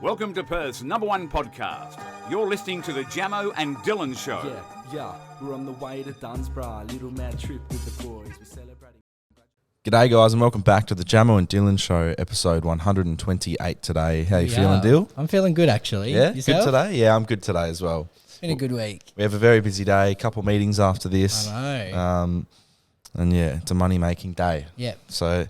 Welcome to Perth's #1 podcast. You're listening to the Jamo and Dylan Show. Yeah, we're on the way to Dunsborough. Little mad trip with the boys. We're celebrating. G'day guys and welcome back to the Jamo and Dylan Show, episode 128 today. How you feeling, Dyl? I'm feeling good actually. Yeah, Yourself? good today? Yeah, I'm good today as well. It's been a good week. We have a very busy day, a couple meetings after this. I know. And yeah, it's a money-making day. Yeah. So,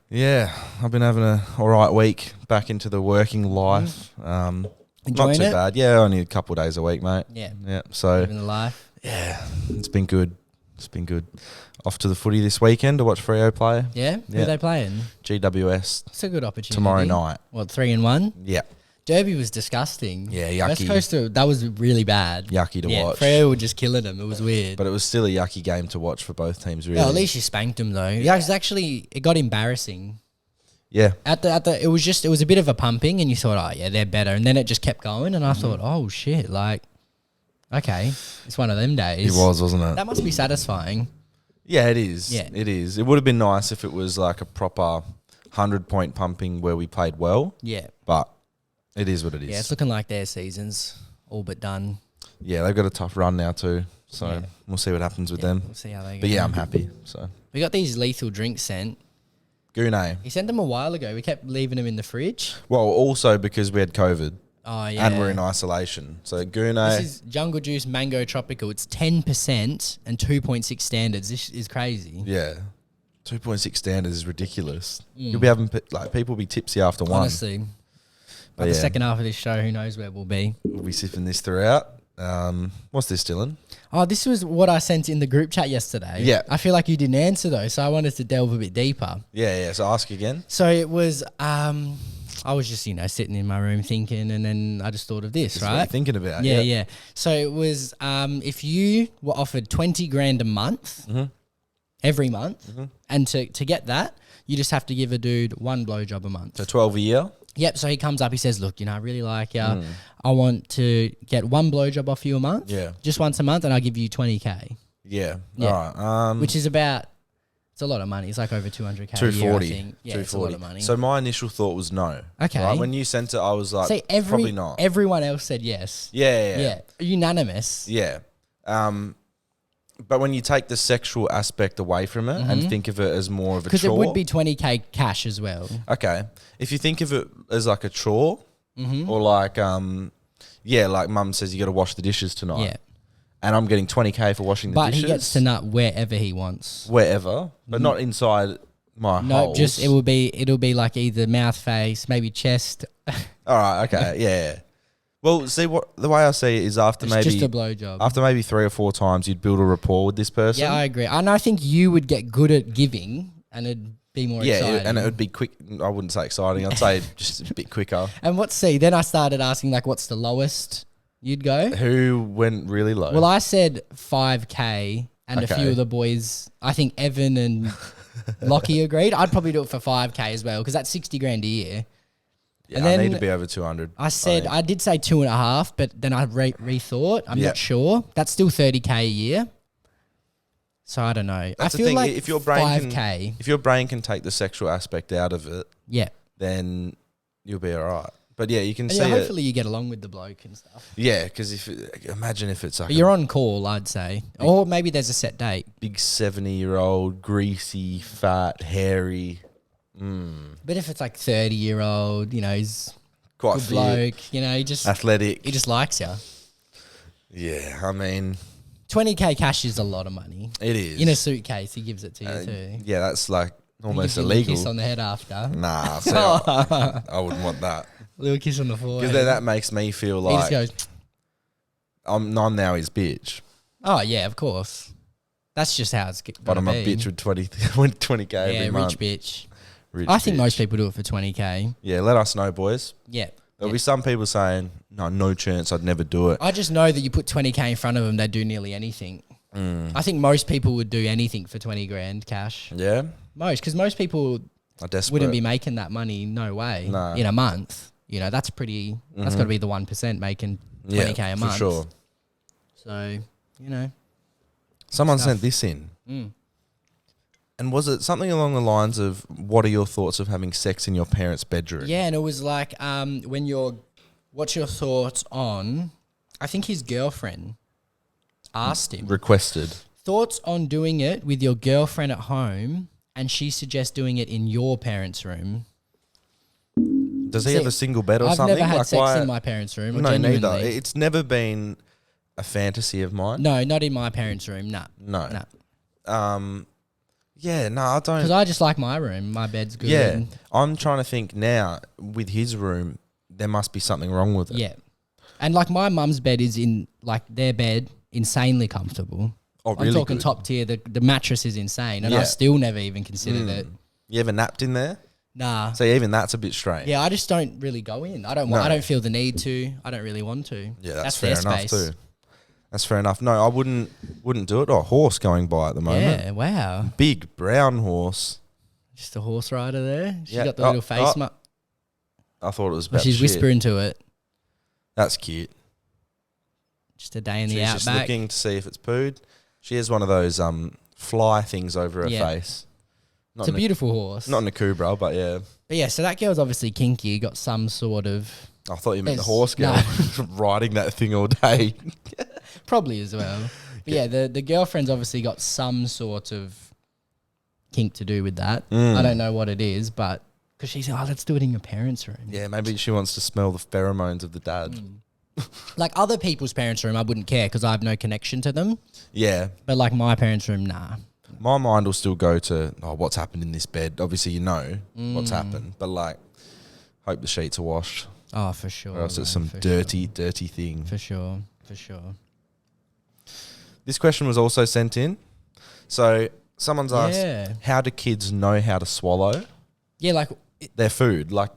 yeah, I've been having a all right week back into the working life. Not Enjoying too it? bad. Yeah, only a couple of days a week, mate. Yeah. Yeah, so, Living the life. yeah, it's been good. It's been good. Off to the footy this weekend to watch Freo play. Yeah? Who are they playing? GWS It's a good opportunity. tomorrow night. What, 3-1? Yeah. Derby was disgusting. Yeah, yucky. West Coast, that was really bad. Yucky to watch. Freo were just killing them. It was weird. But it was still a yucky game to watch for both teams, really. Yeah, at least you spanked them though. Yeah, it got embarrassing. Yeah. It was a bit of a pumping, and you thought, oh yeah, they're better, and then it just kept going, and I thought, oh shit, like, okay, it's one of them days. It was, wasn't it? That must be satisfying. Yeah, it is. Yeah. It is. It would have been nice if it was like a proper 100-point pumping where we played well, Yeah, but it is what it is. yeah, it's looking like their season's all but done. Yeah, they've got a tough run now too, so Yeah. we'll see what happens with Yeah, them. we'll see how they go. But yeah, I'm happy. So, We got these lethal drinks sent. Gune. He sent them a while ago. We kept leaving them in the fridge. Well, also because we had COVID Oh yeah, and we're in isolation. So Gune. This is Jungle Juice Mango Tropical. It's 10% and 2.6 standards. This is crazy. Yeah. 2.6 standards is ridiculous. You'll be having people be tipsy after one. Honestly. By But the yeah. second half of this show, who knows where we'll be. We'll be sipping this throughout. What's this, Dylan? Oh, this was what I sent in the group chat yesterday. Yeah. I feel like you didn't answer though, so I wanted to delve a bit deeper. Yeah. So ask again. So it was, I was just, sitting in my room thinking, and then I just thought of this, That's what right? you're thinking about. Yeah. So it was, if you were offered 20 grand a month, every month, and to get that, you just have to give a dude one blowjob a month. So 12 a year. Yep. So he comes up, he says, look, I really like you. I want to get one blowjob off you a month. Yeah. Just once a month, and I'll give you 20K. Yeah. Yeah. All right. Which is about, it's a lot of money. It's like over 200K a year, I 240. think. Yeah, it's a lot of money. So my initial thought was no. Okay. Right? When you sent it, I was like, See, probably not. Everyone else said yes. Yeah. Unanimous. Yeah. But when you take the sexual aspect away from it and think of it as more of a chore. Because it would be 20K cash as well. Okay. If you think of it as like a chore or like, like mum says you got to wash the dishes tonight. Yeah. And I'm getting 20K for washing the But dishes. he gets to nut wherever he wants. Wherever, but not inside my No, holes. just it'll be like either mouth, face, maybe chest. All right, okay, yeah. Well, see what the way I see it is after It's maybe just a blowjob. after maybe 3 or 4 times you'd build a rapport with this person. Yeah, I agree. And I think you would get good at giving, and it'd be more exciting. and it would be quick. I wouldn't say exciting. I'd say just a bit quicker. And then I started asking, like, what's the lowest you'd go? Who went really low? Well, I said 5K, and a Okay. few of the boys, I think Evan and Lockie agreed. I'd probably do it for 5K as well, because that's 60 grand a year. yeah, and I then need to be over 200. I did say 2.5, but then I rethought. I'm Yeah. not sure. That's still 30K a year. So I don't know. That's I the feel thing, like if your brain 5K. if your brain can take the sexual aspect out of it, Yeah. then you'll be all right. But yeah, you can And see yeah, it. hopefully you get along with the bloke and stuff. Yeah, because imagine if it's like But a you're on call, I'd say. Or maybe there's a set date. big 70-year-old, greasy, fat, hairy, But if it's like 30-year-old, he's quite good fit, bloke, he just athletic. likes you. Yeah, I mean, 20K cash is a lot of money. it is. In a suitcase, he gives it to you too. Yeah, that's like almost He gives you a illegal. kiss on the head after. Nah, see, I wouldn't want that. Little kiss on the Because forehead. then that makes me feel He like just goes, I'm now his bitch. oh yeah, of course. That's just how it's But I'm a bitch with 20K Yeah, every month. rich bitch. Rich I think bitch. most people do it for 20K. Yeah, let us know, boys. Yeah. There'll be some people saying, no chance, I'd never do it. I just know that you put 20K in front of them, they do nearly anything. Mm. I think most people would do anything for 20 grand cash. Yeah? Because most people I'm desperate. wouldn't be making that money, no way, No. in a month. That's pretty, that's got to be the 1% making 20K a month. for sure. So, Someone Stuff. sent this in. And was it something along the lines of, what are your thoughts of having sex in your parents' bedroom? Yeah, and it was like, what's your thoughts on, I think his girlfriend asked him, Requested. thoughts on doing it with your girlfriend at home, and she suggests doing it in your parents' room. Does he have a single bed or I've something? never had Like, sex why- in my parents' room. No, neither. genuinely. It's never been a fantasy of mine. No, not in my parents' room. Nah. No. Nah. Yeah, no, I don't. Because I just like my room. My bed's good. Yeah, I'm trying to think now. With his room, there must be something wrong with it. Yeah. And like my mum's bed is in like their bed, insanely comfortable. Oh, really I'm talking good. top tier. The mattress is insane. And I Yeah. still never even considered it. You ever napped in there? Nah. So even that's a bit strange. Yeah, I just don't really go in. I don't No. I don't feel the need to. I don't really want to. Yeah, that's their fair enough space. too. That's fair enough. No, I wouldn't do it. Oh, horse going by at the moment. Yeah, wow. Big brown horse. Just a horse rider there. She's Yeah. got the little face mark. I thought it was Well, about she's shit. whispering to it. That's cute. Just a day in She's the just outback. looking to see if it's pooed. She has one of those fly things over her Yeah. face. Not It's a in beautiful horse. not in a Cobra, but yeah. But yeah, so that girl's obviously kinky. Got some sort of I thought you meant the There's- horse girl riding that thing all day. probably as well. But yeah, the girlfriend's obviously got some sort of kink to do with that. I don't know what it is, but because she said, "Oh, let's do it in your parents' room." Yeah, maybe she wants to smell the pheromones of the dad. Like other people's parents' room, I wouldn't care because I have no connection to them. Yeah. But like my parents' room, nah. My mind will still go to, oh, what's happened in this bed? Obviously, you know what's happened, but like, hope the sheets are washed, Oh, for sure. or else it's bro, some for dirty sure. thing. For sure. For sure. This question was also sent in. So someone's asked, Yeah. how do kids know how to swallow Yeah, like their food? Like,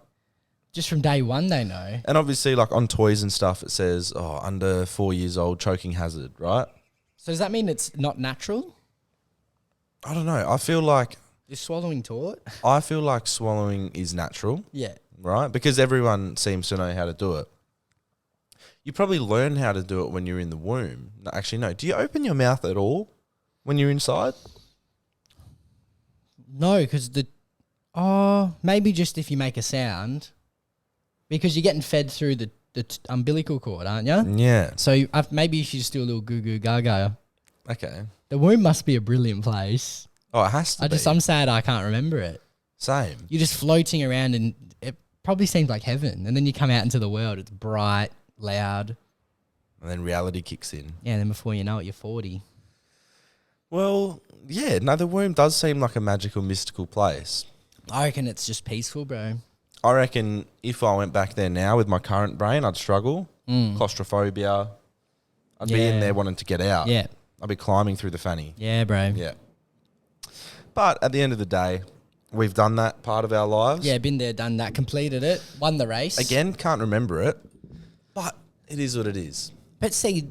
just from day one, they know. and obviously, like on toys and stuff, it says, oh, under 4 years old, choking hazard, right? So does that mean it's not natural? I don't know. I feel like Is swallowing taught? swallowing is natural, Yeah. right? Because everyone seems to know how to do it. You probably learn how to do it when you're in the womb. No, actually, no. Do you open your mouth at all when you're inside? No, because maybe just if you make a sound, because you're getting fed through the umbilical cord, aren't you? Yeah. So maybe you should just do a little goo goo gaga. Okay. The womb must be a brilliant place. Oh, it has to be. I'm sad I can't remember it. Same. You're just floating around and it probably seems like heaven. And then you come out into the world, it's bright, loud. And then reality kicks in. Yeah, and then before you know it, you're 40. Well, yeah. No, the womb does seem like a magical, mystical place. I reckon it's just peaceful, bro. I reckon if I went back there now with my current brain, I'd struggle. Claustrophobia. I'd be in Yeah. there wanting to get out. Yeah. I'd be climbing through the fanny. Yeah, bro. Yeah. But at the end of the day, we've done that part of our lives. Yeah, been there, done that, completed it, won the race. Again, can't remember it, but it is what it is. But see,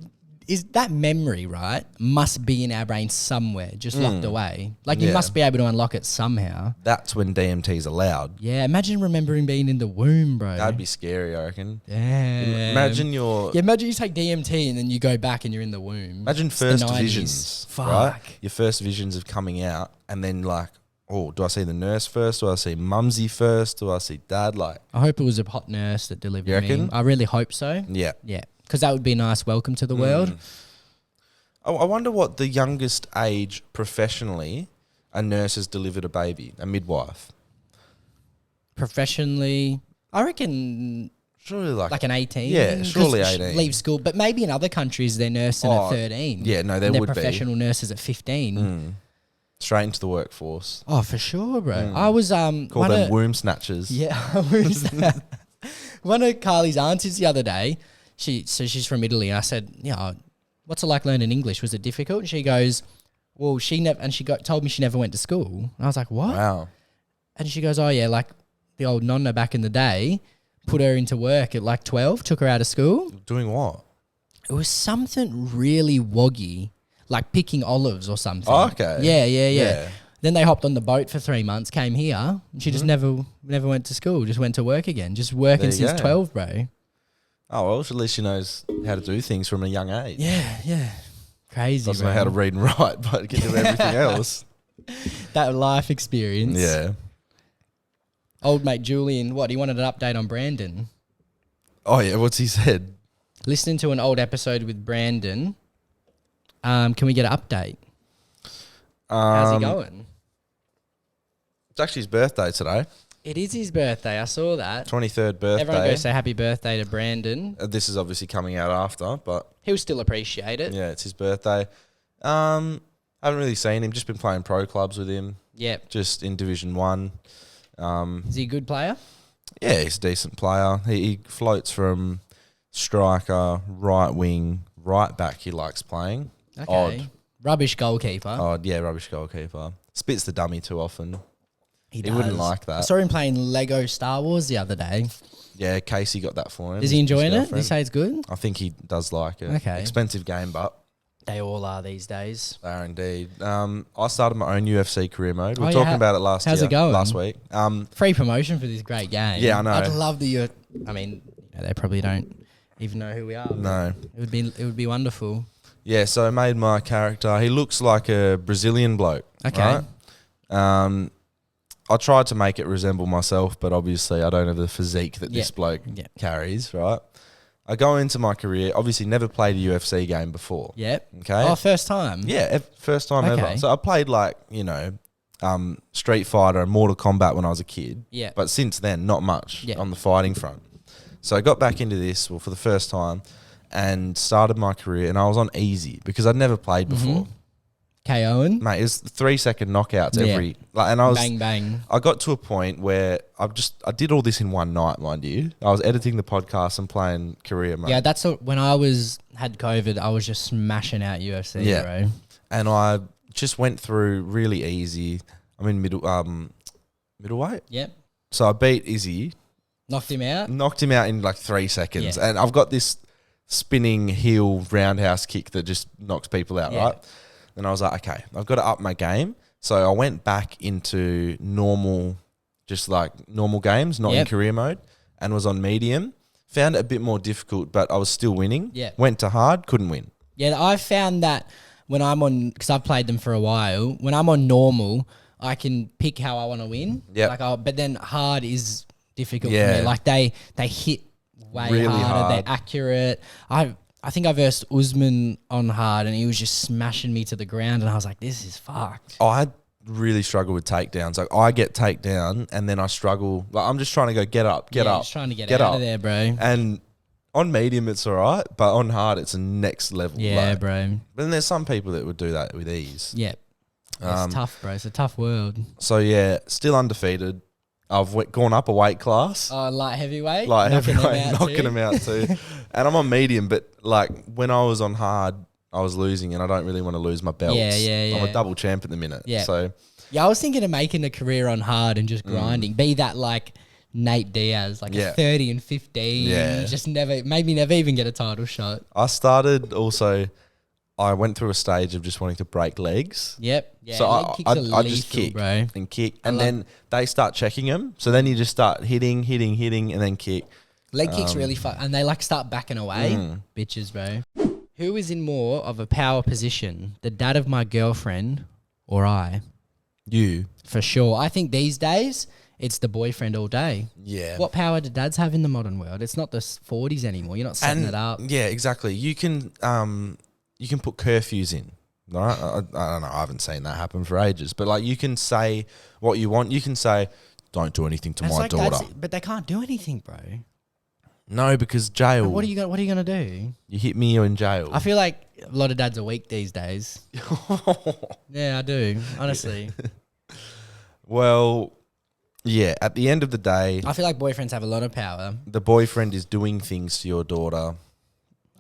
is that memory, right, must be in our brain somewhere, just locked away. Like you Yeah. must be able to unlock it somehow. That's when DMT's allowed. Yeah, imagine remembering being in the womb, bro. That'd be scary, I reckon. yeah. Imagine your... Yeah, imagine you take DMT and then you go back and you're in the womb. Imagine It's the first 90s. visions, Fuck. right? Your first visions of coming out, and then like, oh, do I see the nurse first? Do I see mumsy first? Do I see dad? Like, I hope it was a hot nurse that delivered You reckon? me. I really hope so. yeah. Yeah, because that would be a nice welcome to the world. I wonder what the youngest age professionally a nurse has delivered a baby, a midwife. Professionally, I reckon Surely like an 18. Yeah, 'cause surely 18. Leave school, but maybe in other countries they're nursing Oh, at 13. yeah, no, there and they're would be. professional nurses at 15. straight into the workforce. Oh, for sure, bro. I was Call one them of- womb snatchers. Yeah, one of Carly's aunties the other day. She's from Italy, and I said, what's it like learning English? Was it difficult? And she goes, well, she never, and told me she never went to school. And I was like, what? Wow. And she goes, oh yeah, like the old nonna back in the day put her into work at like 12, took her out of school. Doing what? It was something really woggy, like picking olives or something. Oh, okay. Yeah. Then they hopped on the boat for 3 months, came here, and she just never went to school, just went to work again, just working There you since go. 12, bro. Oh, well, at least she knows how to do things from a young age. Yeah. Crazy, Doesn't bro. know how to read and write, but can do everything else. That life experience. Yeah. Old mate Julian, what? He wanted an update on Brandon. Oh, yeah. What's he said? Listening to an old episode with Brandon. Can we get an update? How's he going? It's actually his birthday today. It is his birthday. I saw that. 23rd birthday. Everyone go say happy birthday to Brandon. This is obviously coming out after, but He'll still appreciate it. yeah, it's his birthday. Haven't really seen him. Just been playing pro clubs with him. Yep. Just in Division 1. Is he a good player? Yeah, he's a decent player. He floats from striker, right wing, right back he likes playing. Okay. Odd. Rubbish goalkeeper. Odd, yeah, rubbish goalkeeper. Spits the dummy too often. He does. wouldn't like that. I saw him playing Lego Star Wars the other day. Yeah, Casey got that for him. Is he his enjoying it? girlfriend. You say it's good? I think he does like it. Okay. Expensive game, but They all are these days. they are indeed. I started my own UFC career mode. We Oh, were yeah. talking about it last How's it going? last week. Free promotion for this great game. Yeah, I know. I'd love the. I mean, they probably don't even know who we are. but No. it would be wonderful. Yeah, so I made my character. He looks like a Brazilian bloke. Okay. Right? I tried to make it resemble myself, but obviously I don't have the physique that this Yeah. bloke Yeah. carries, right? I go into my career, obviously never played a UFC game before. Yep. Okay. Oh, first time. Yeah, first time Okay. ever. So I played like, Street Fighter and Mortal Kombat when I was a kid. Yeah. But since then, not much Yeah. on the fighting front. So I got back into this, for the first time and started my career, and I was on easy because I'd never played before. KOing. Mate, it was 3-second knockouts Yeah. every... and I was... Bang bang. I got to a point where I did all this in one night, mind you. I was editing the podcast and playing career mode. Yeah, that's when I had COVID. I was just smashing out UFC, Yeah. bro. And I just went through really easy. I'm in middleweight. Yep. So I beat Izzy, Knocked him out. knocked him out in like 3 seconds. Yeah. And I've got this spinning heel roundhouse kick that just knocks people out, Yeah. right? And I was like, okay, I've got to up my game. So I went back into normal games, not in Yep. career mode, and was on medium. Found it a bit more difficult, but I was still winning. Yeah. Went to hard, couldn't win. Yeah, I found that when I'm on, because I've played them for a while, when I'm on normal, I can pick how I want to win. Yep. But then hard is difficult for Yeah. me. Like they hit way Really harder. hard. They're accurate. I think I versed Usman on hard, and he was just smashing me to the ground, and I was like, this is fucked. I really struggle with takedowns. Like I get takedown and then I struggle. Like I'm just trying to go get up. Just trying to get out up. of there, bro. And on medium it's all right, but on hard it's a next level. Yeah, like. bro. But then there's some people that would do that with ease. Yeah. It's tough, bro. It's a tough world. So yeah, still undefeated. I've gone up a weight class. Oh, light heavyweight? Like Knocking heavyweight, them out knocking too? them out too. And I'm on medium, but like when I was on hard, I was losing, and I don't really want to lose my belts. Yeah. I'm a double champ at the minute. Yeah. So Yeah, I was thinking of making a career on hard and just grinding. Be that like Nate Diaz, like Yeah. a 30 and 15. Yeah. Just never even get a title shot. I started also. I went through a stage of just wanting to break legs. Yep. Yeah, So leg kicks are I just lethal, kick bro. and kick, and then they start checking them. So then you just start hitting, and then kick. Leg kicks really fun. And they like start backing away. Bitches, bro. Who is in more of a power position? The dad of my girlfriend or I? You, For sure. I think these days it's the boyfriend all day. yeah. What power do dads have in the modern world? It's not the 40s anymore. You're not setting it up. Yeah, exactly. You can put curfews in. Right? I don't know. I haven't seen that happen for ages. But like, you can say what you want. You can say, "Don't do anything to It's my like daughter." but they can't do anything, bro. No, because jail. What are you gonna do? You hit me, you're in jail. I feel like a lot of dads are weak these days. Yeah, I do. Honestly, Well, yeah. At the end of the day, I feel like boyfriends have a lot of power. the boyfriend is doing things to your daughter.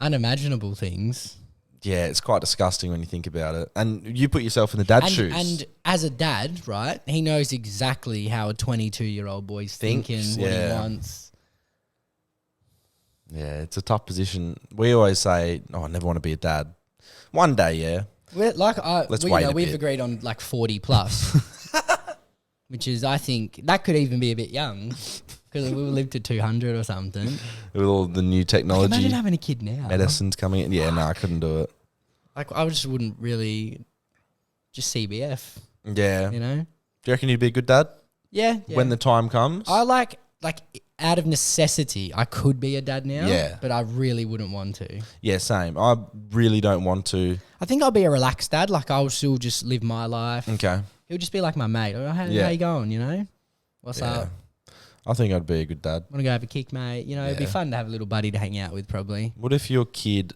Unimaginable things. Yeah, it's quite disgusting when you think about it. And you put yourself in the dad's shoes. And as a dad, right, he knows exactly how a 22-year-old boy's Thinks, thinking, what he yeah. wants. Yeah, it's a tough position. We always say, "Oh, I never want to be a dad." One day, yeah. Let's wait a we've bit. agreed on like 40 plus, which is, I think, that could even be a bit young because we will live to 200 or something. With all the new technology, Imagine having a kid now. medicine's coming in. Yeah, no, I couldn't do it. Like, I just wouldn't really, just CBF. Yeah. You know? Do you reckon you'd be a good dad Yeah. when the time comes? I like out of necessity, I could be a dad now. Yeah. But I really wouldn't want to. Yeah, same. I really don't want to. I think I'll be a relaxed dad. Like I'll still just live my life. Okay. He'll just be like my mate. Oh, how you going? You know? What's up? I think I'd be a good dad. Want to go have a kick, mate? You know, it'd be fun to have a little buddy to hang out with, probably. What if your kid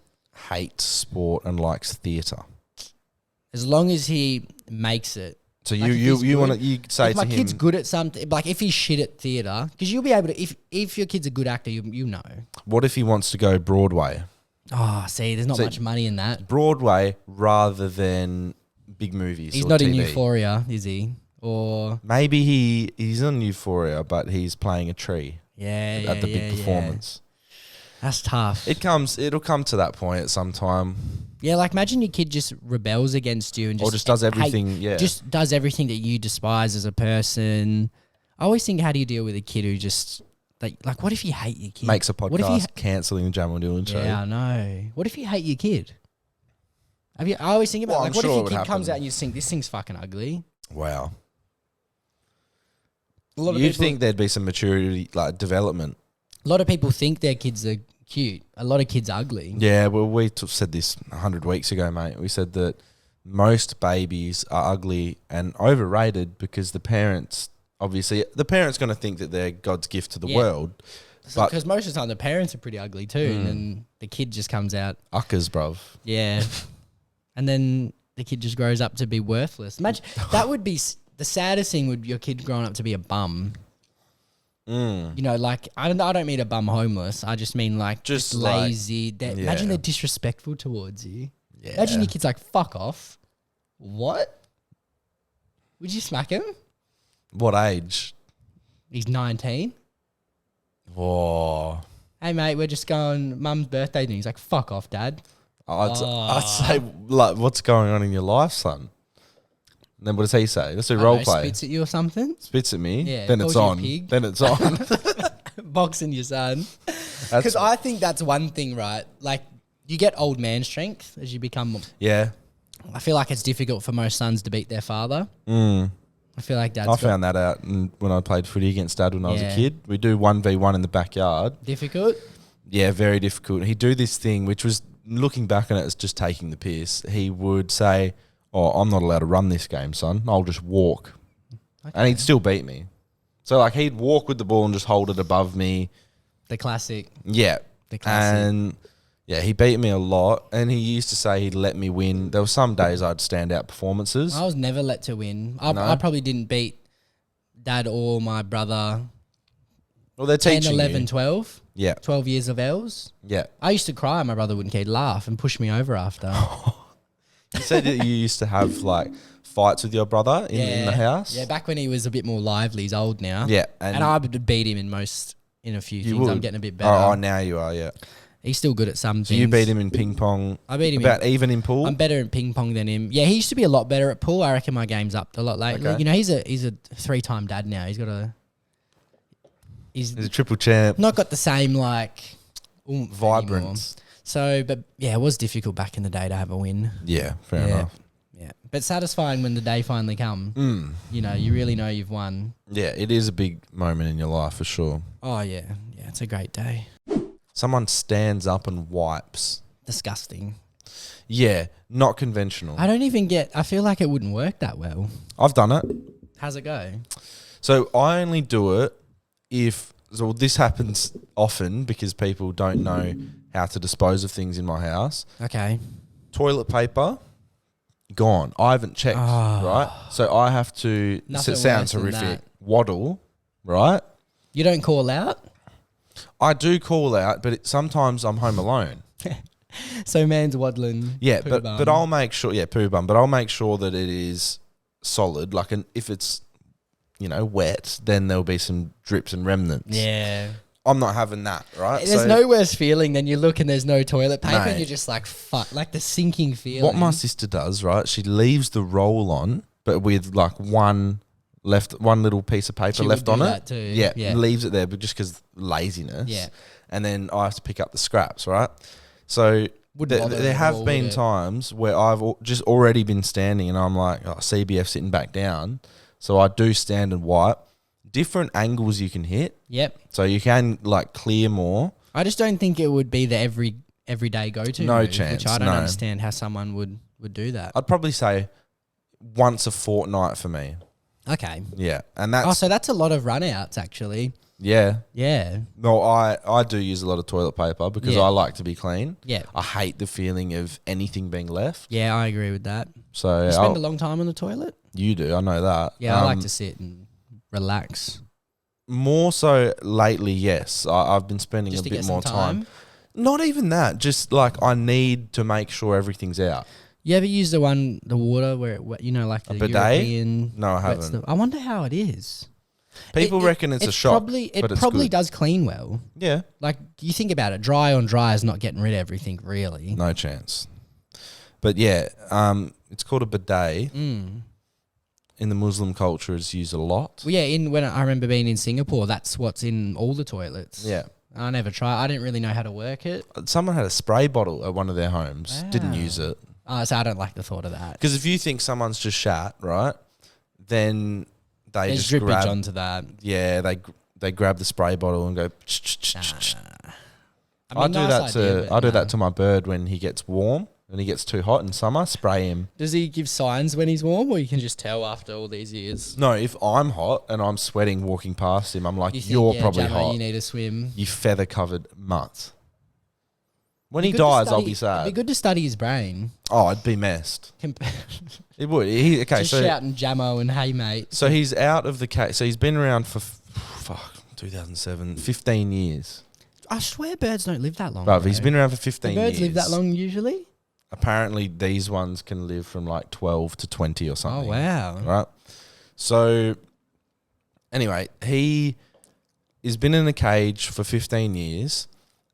hates sport and likes theatre? As long as he makes it. So Like, if you he's good- want to you say If to my him, kid's good at something, like if he's shit at theatre, because you'll be able to, if your kid's a good actor, you know. what if he wants to go Broadway? Oh, see, there's not So- much money in that. Broadway rather than big movies. He's or not TV. in Euphoria, is he? Or Maybe he's on Euphoria, but he's playing a tree at the big performance. That's tough. It'll come to that point at some time, Yeah, like imagine your kid just rebels against you and just or just does everything. just does everything that you despise as a person. I always think, how do you deal with a kid who just like what if you hate your kid? Makes a What if you podcast cancelling the Jamo Dyl show. Yeah, I know. What if you hate your kid? I always think about Well, like, I'm what sure if it your would kid comes happen. out and you think this thing's fucking ugly? Wow. A lot of You'd people, think there'd be some maturity, like development. a lot of people think their kids are cute. A lot of kids are ugly. Yeah, well, we said this 100 weeks ago, mate. We said that most babies are ugly and overrated because the parents, obviously, the parent's going to think that they're God's gift to the Yeah. world. But Because most of the time the parents are pretty ugly too, and then the kid just comes out, uckers, bruv. yeah, and then the kid just grows up to be worthless. Imagine that would be the saddest thing. Would your kid growing up to be a bum? You know, like I don't mean a bum homeless. I just mean like Just just like- lazy. Imagine yeah. they're disrespectful towards you. Yeah. Imagine your kid's like, fuck off. What? Would you smack him? What age? He's 19. Whoa. Hey mate, we're just going mum's birthday dinner. He's like, fuck off, dad. I'd say, like, what's going on in your life, son? And then what does he say? Let's do I role don't know, play. Spits at you or something. Spits at me. Yeah, Then calls it's you a on. pig. Then it's on. Boxing your son. That's, Because I think that's one thing, right? Like, you get old man strength as you become. yeah. I feel like it's difficult for most sons to beat their father. I feel like dad's I found that out when I played footy against Dad when I was a Yeah. kid. We do 1v1 in the backyard. difficult. Yeah, very difficult. He'd do this thing, which was, looking back on it, it's just taking the piss. He would say, "Oh, I'm not allowed to run this game, son. I'll just walk." And he'd still beat me. So, like, he'd walk with the ball and just hold it above me. The classic. Yeah. The classic. And, yeah, he beat me a lot. And he used to say he'd let me win. There were some days I'd stand out performances. I was never let to win. No? I probably didn't beat dad or my brother Well, they're 10, teaching 11, you. 12. Yeah. 12 years of L's. Yeah. I used to cry. My brother wouldn't care. He'd laugh and push me over after. You said that you used to have, like, fights with your brother in the house? Yeah, back when he was a bit more lively. He's old now. Yeah. And I would beat him in a few You things. would. I'm getting a bit better. Oh, now you are, yeah. He's still good at some So things. you beat him in ping pong. I beat him about even in pool. I'm better at ping pong than him. Yeah, he used to be a lot better at pool. I reckon my game's up a lot lately. Okay. You know, he's a 3-time dad now. He's got he's He's a triple champ. not got the same like oomph anymore. Vibrance. So, but yeah, it was difficult back in the day to have a win. Yeah, fair Yeah. enough. Yeah, but satisfying when the day finally come. You know, you really know you've won. Yeah, it is a big moment in your life for sure. Oh yeah, it's a great day. Someone stands up and wipes. Disgusting. Yeah, not conventional. I don't even get. I feel like it wouldn't work that well. I've done it. How's it go? So I only do it if, so this happens often because people don't know how to dispose of things in my house. Okay. Toilet paper, gone. I haven't checked, right? So I have to, Nothing it sounds worse than horrific, that. waddle, right? You don't call out. I do call out, but sometimes I'm home alone. So man's waddling. Yeah, poo but bum. I'll make sure, poo bum, but I'll make sure that it is solid. Like, if it's, wet, then there'll be some drips and remnants. Yeah. I'm not having that, right? There's So no worse feeling than you look and there's no toilet paper Mate. and you're just like, fuck, like the sinking feeling. what my sister does, right? She leaves the roll on, but with like one little piece of paper She would left do on that it. too. Yeah, Yeah. leaves it there, but just because laziness. Yeah. And then I have to pick up the scraps, right? So Wouldn't bother There at have all, been would it? times where I've just already been standing and I'm like, CBF sitting back down. So I do stand and wipe. Different angles you can hit. Yep. So you can like clear more. I just don't think it would be the everyday go-to No move, chance, which I don't no. understand how someone would do that. I'd probably say once a fortnight for me. Okay. Yeah. And that's, Oh, so that's a lot of run-outs, actually. yeah. Yeah. No, I do use a lot of toilet paper because Yeah. I like to be clean. Yeah. I hate the feeling of anything being left. Yeah, I agree with that. So You spend a long time on the toilet? you do, I know that. Yeah, I like to sit and relax. More so lately, yes. I've been spending Just a to bit get more some time. time. Not even that. Just like I need to make sure everything's out. You ever use the water where it, you know, like the bidet? European? No, I wet haven't. stuff? I wonder how it is. People reckon it's a shock, Probably, but it's probably good. does clean well. Yeah, Like, you think about it, dry on dry is not getting rid of everything, really. no chance. But yeah, it's called a bidet. In the Muslim culture, it's used a lot. Well, yeah, when I remember being in Singapore, that's what's in all the toilets. Yeah. I never tried. I didn't really know how to work it. Someone had a spray bottle at one of their homes. Didn't Wow. use it. So I don't like the thought of that. Because if you think someone's just shat, right, then they There's just drippage grab. onto that. Yeah, they grab the spray bottle and go. I do nice that idea, to but I do no. that to my bird when he gets warm and he gets too hot in summer. Spray him. Does he give signs when he's warm, or you can just tell after all these years? No, if I'm hot and I'm sweating walking past him, I'm like, You think, you're yeah, probably Jamo, hot. You need to swim. You feather covered mutt. When Be he good to dies, I'll study- be It'd sad. be good to study his brain. Oh, I'd be messed. Okay, It would. Okay, just so shouting Jamo and hey mate. so he's out of the case. So he's been around for 2007, 15 years. I swear birds don't live that long. But bro. he's been around for Do 15 birds years. live that long usually? Apparently, these ones can live from like 12 to 20 or Oh something. wow. Right. So, anyway, he has been in a cage for 15 years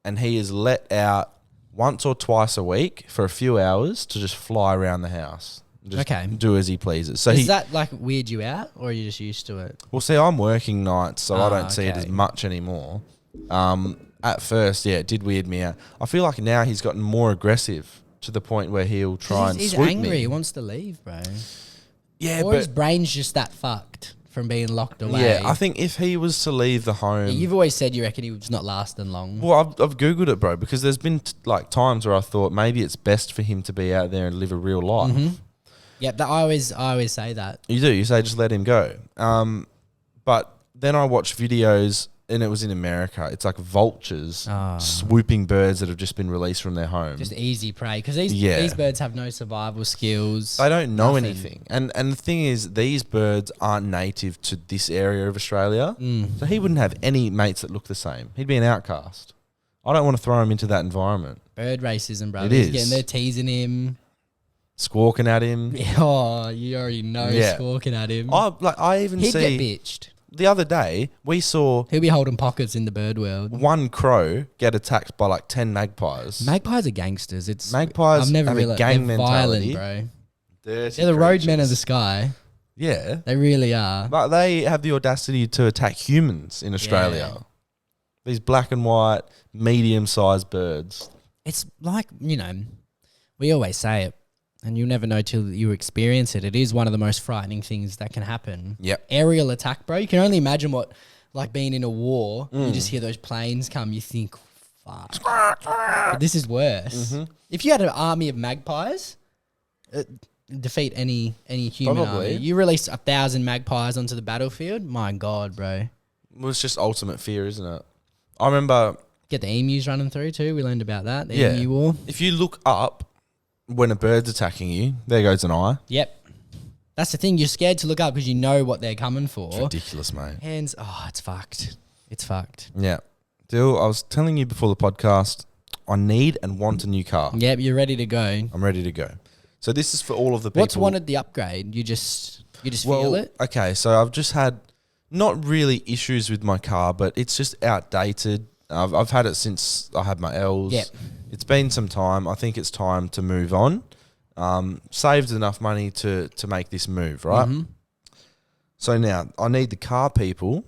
and he is let out once or twice a week for a few hours to just fly around the house. Just Okay. do as he pleases. So Does that like weird you out, or are you just used to it? well, see, I'm working nights, so I Ah, don't see it as okay. much anymore. At first, yeah, it did weird me out. I feel like now he's gotten more aggressive to the point where he'll try and He's swoop angry. me. He wants to leave, bro. Yeah, Or his but brain's just that fucked from being locked away. yeah, I think if he was to leave the home, Yeah, you've always said you reckon he was not lasting long. well, I've googled it, bro, because there's been like times where I thought maybe it's best for him to be out there and live a real life. Yeah, I always say that. You do. You say just let him go. But then I watched videos, and it was in America. It's like vultures swooping birds that have just been released from their home. Just easy prey because Yeah. these birds have no survival skills. They don't know Nothing. anything. And the thing is, these birds aren't native to this area of Australia. So he wouldn't have any mates that look the same. He'd be an outcast. I don't want to throw him into that environment. Bird racism, bro. It He's is. getting there teasing him. Squawking at him. Oh, you already know Yeah. squawking at him. I even He'd see get bitched. the other day we saw He'll be holding pockets in the bird world. one crow get attacked by like 10 magpies. Magpies are gangsters. Magpies I've never have a realized gang they're mentality. violent, bro. Dirty They're the roadmen of the creatures. sky. Yeah. They really are. But they have the audacity to attack humans in Australia. Yeah. These black and white, medium-sized birds. It's like, we always say it, and you'll never know till you experience it. It is one of the most frightening things that can happen. Yep. Aerial attack, bro. You can only imagine what, like being in a war, Mm. you just hear those planes come, you think, fuck. But this is worse. Mm-hmm. If you had an army of magpies, defeat any human Probably. army. You release 1,000 magpies onto the battlefield, my God, bro. Well, it's just ultimate fear, isn't it? I remember, Get the emus running through too. We learned about that. The Yeah. emu war. if you look up when a bird's attacking you, there goes an eye. Yep. That's the thing. You're scared to look up because you know what they're coming for. It's ridiculous, mate. Hands. Oh, it's fucked. It's fucked. Yeah. Dill, I was telling you before the podcast, I need and want a new car. Yep. You're ready to go. I'm ready to go. So this is for all of the people. What's wanted the upgrade? You just feel it. Okay, so I've just had not really issues with my car, but it's just outdated. I've had it since I had my L's. Yep. It's been some time. I think it's time to move on. Saved enough money to make this move, right? Mm-hmm. So now I need the car people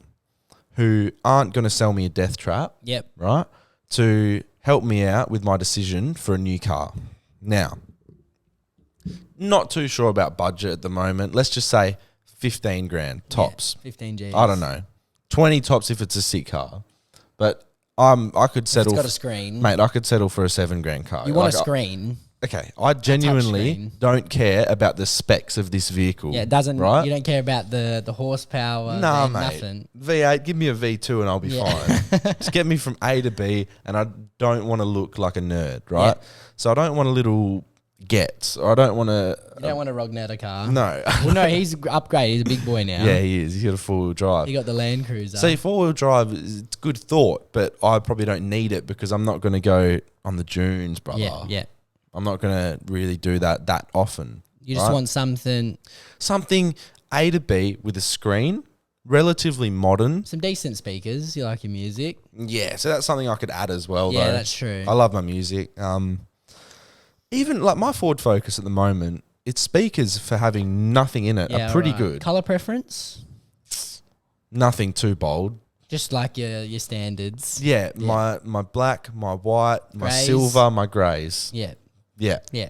who aren't going to sell me a death trap, Yep. right, to help me out with my decision for a new car. Now, not too sure about budget at the moment. Let's just say 15 grand tops. Yeah, 15 G's. I don't know. 20 tops if it's a sick car. But I could settle. It's got a screen. Mate, I could settle for a 7 grand car. You want a screen. Okay, I genuinely touchscreen. don't care about the specs of this vehicle. Yeah, it doesn't. Right? You don't care about the horsepower. Nah, mate. mate. Nothing. V8, give me a V2 and I'll be fine. Just get me from A to B, and I don't want to look like a nerd, right? Yeah. So I don't want a little Getz, or I don't want to. You don't want a Rognetta car. No. Well, no, he's upgraded. He's a big boy now. Yeah, he is. He's got a 4-wheel drive. He got the Land Cruiser. See, 4-wheel drive is a good thought, but I probably don't need it because I'm not going to go on the dunes, brother. yeah. I'm not going to really do that often. You just right? want something A to B with a screen, relatively modern. Some decent speakers. You like your music? Yeah, so that's something I could add as well, Yeah, though. that's true. I love my music. Even like my Ford Focus at the moment, its speakers for having nothing in it are pretty good. Color preference? Nothing too bold. Just like your standards. Yeah, my black, my white, my Greys. silver, my greys. Yeah. Yeah. Yeah.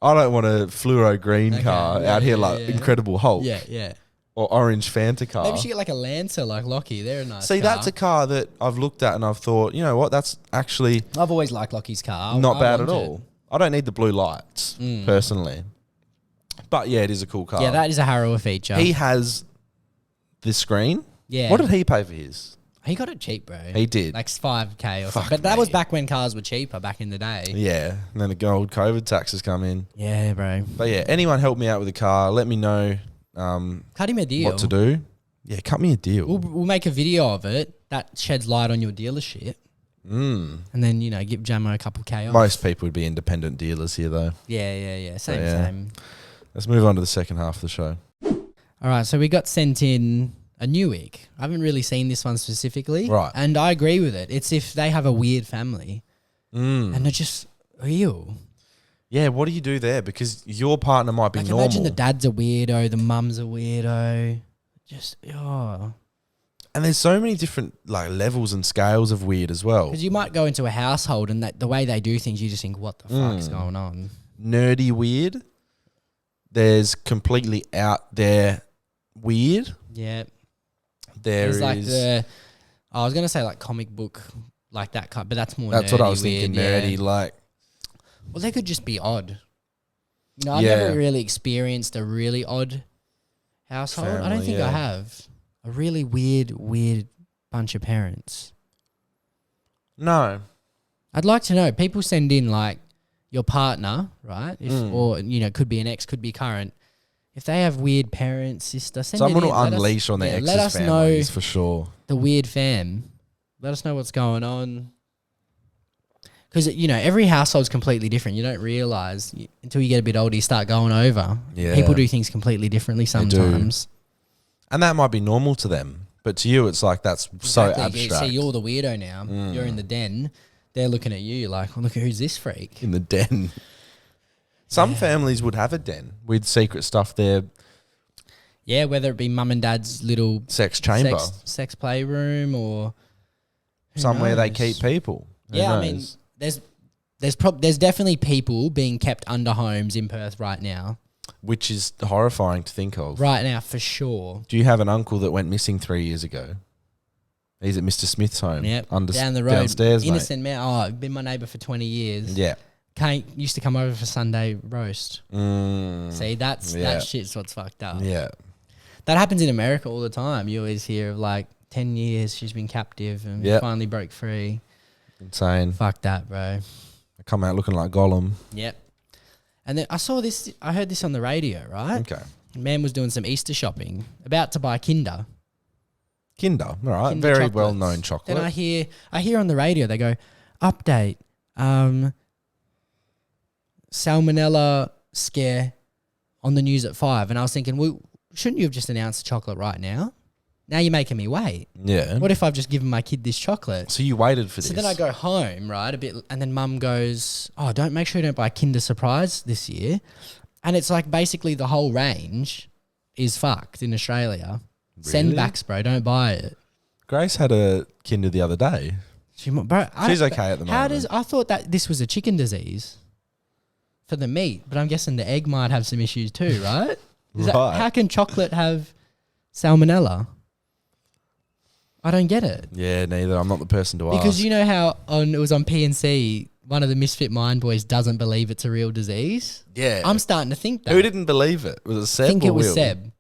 I don't want a fluoro green car yeah, out here yeah, like yeah. Incredible Hulk Yeah. or orange Fanta car. Maybe you should get like a Lancer like Lockie. They're a nice See, car. that's a car that I've looked at and I've thought, you know what, that's actually I've always liked Lockie's car. not I bad at want all. I don't need the blue lights, personally. But yeah, it is a cool car. Yeah, that is a Harrower feature. He has the screen. Yeah. What did he pay for his? He got it cheap, bro. He did. Like 5K or Fuck something. But that was me. back when cars were cheaper back in the day. Yeah. And then the gold COVID taxes come in. Yeah, bro. But yeah, anyone help me out with a car. Let me know Cut him a deal. what to do. Yeah, cut me a deal. We'll make a video of it that sheds light on your dealership. And then, give Jamo a couple K off. Most people would be independent dealers here, though. Yeah. Same, yeah. same. Let's move on to the second half of the show. All right, so we got sent in a Newick. I haven't really seen this one specifically. Right. And I agree with it. It's if they have a weird family and they're just real. Yeah, what do you do there? Because your partner might be Like normal. imagine the dad's a weirdo, the mum's a weirdo. Just, oh. And there's so many different like levels and scales of weird as well. Because you might go into a household and the way they do things, you just think, what the fuck's going on? Nerdy weird. There's completely out there weird. Yeah. There's There's like I was going to say like comic book, like that kind, but that's more That's nerdy, what I was weird, thinking, nerdy. yeah. Like, Well, they could just be odd. I've Yeah. never really experienced a really odd household. I don't Family, think yeah. I have. A really weird bunch of parents. no. I'd like to know. People send in like your partner, right? Or could be an ex, could be current. If they have weird parents, sister, send Someone it in. will unleash on their let ex's us families know for sure. the weird fam. Let us know what's going on. Because, every household's completely different. You don't realise until you get a bit older, you start going over. Yeah. People do things completely differently do. sometimes. And that might be normal to them. But to you, it's like that's so Exactly. abstract. See, you're the weirdo now. You're in the den. They're looking at you like, well, look at who's this freak. in the den. Some families would have a den with secret stuff there. Yeah, whether it be mum and dad's little Sex chamber. sex playroom or who Somewhere they knows? keep people. Who Yeah, I mean, knows? there's definitely people being kept under homes in Perth right now. Which is horrifying to think of. Right now, for sure. Do you have an uncle that went missing 3 years ago? He's at Mr. Smith's home. Yep, down the road. Downstairs, Innocent man. Oh, been my neighbour for 20 years. mate. Used to come over for Sunday roast. Yeah. See, that Yeah. shit's what's fucked up. Yeah. That happens in America all the time. You always hear of like 10 years she's been captive and Yep. finally broke free. Insane. Fuck that, bro. I come out looking like Gollum. Yep. And then I heard this on the radio, right? Okay. Man was doing some Easter shopping, about to buy Kinder. Kinder. All right. Kinder Very chocolates. well known chocolate. Then I hear on the radio, they go, update, salmonella scare on the news at 5. And I was thinking, well, shouldn't you have just announced the chocolate right now? Now you're making me wait. Yeah. What if I've just given my kid this chocolate? So you waited for this. So then I go home, right, a bit, and then mum goes, oh, make sure you don't buy Kinder Surprise this year. And it's like basically the whole range is fucked in Australia. Send Really? backs, bro. Don't buy it. Grace had a Kinder the other day. She's okay at the moment. I thought that this was a chicken disease for the meat, but I'm guessing the egg might have some issues too, right? How can chocolate have salmonella? I don't get it. Yeah, neither. I'm not the person to ask. Because you know how it was on PNC, one of the Misfit Mind boys doesn't believe it's a real disease? Yeah. I'm starting to think that. Who didn't believe it? Was it Seb? I think or it was Will? Seb.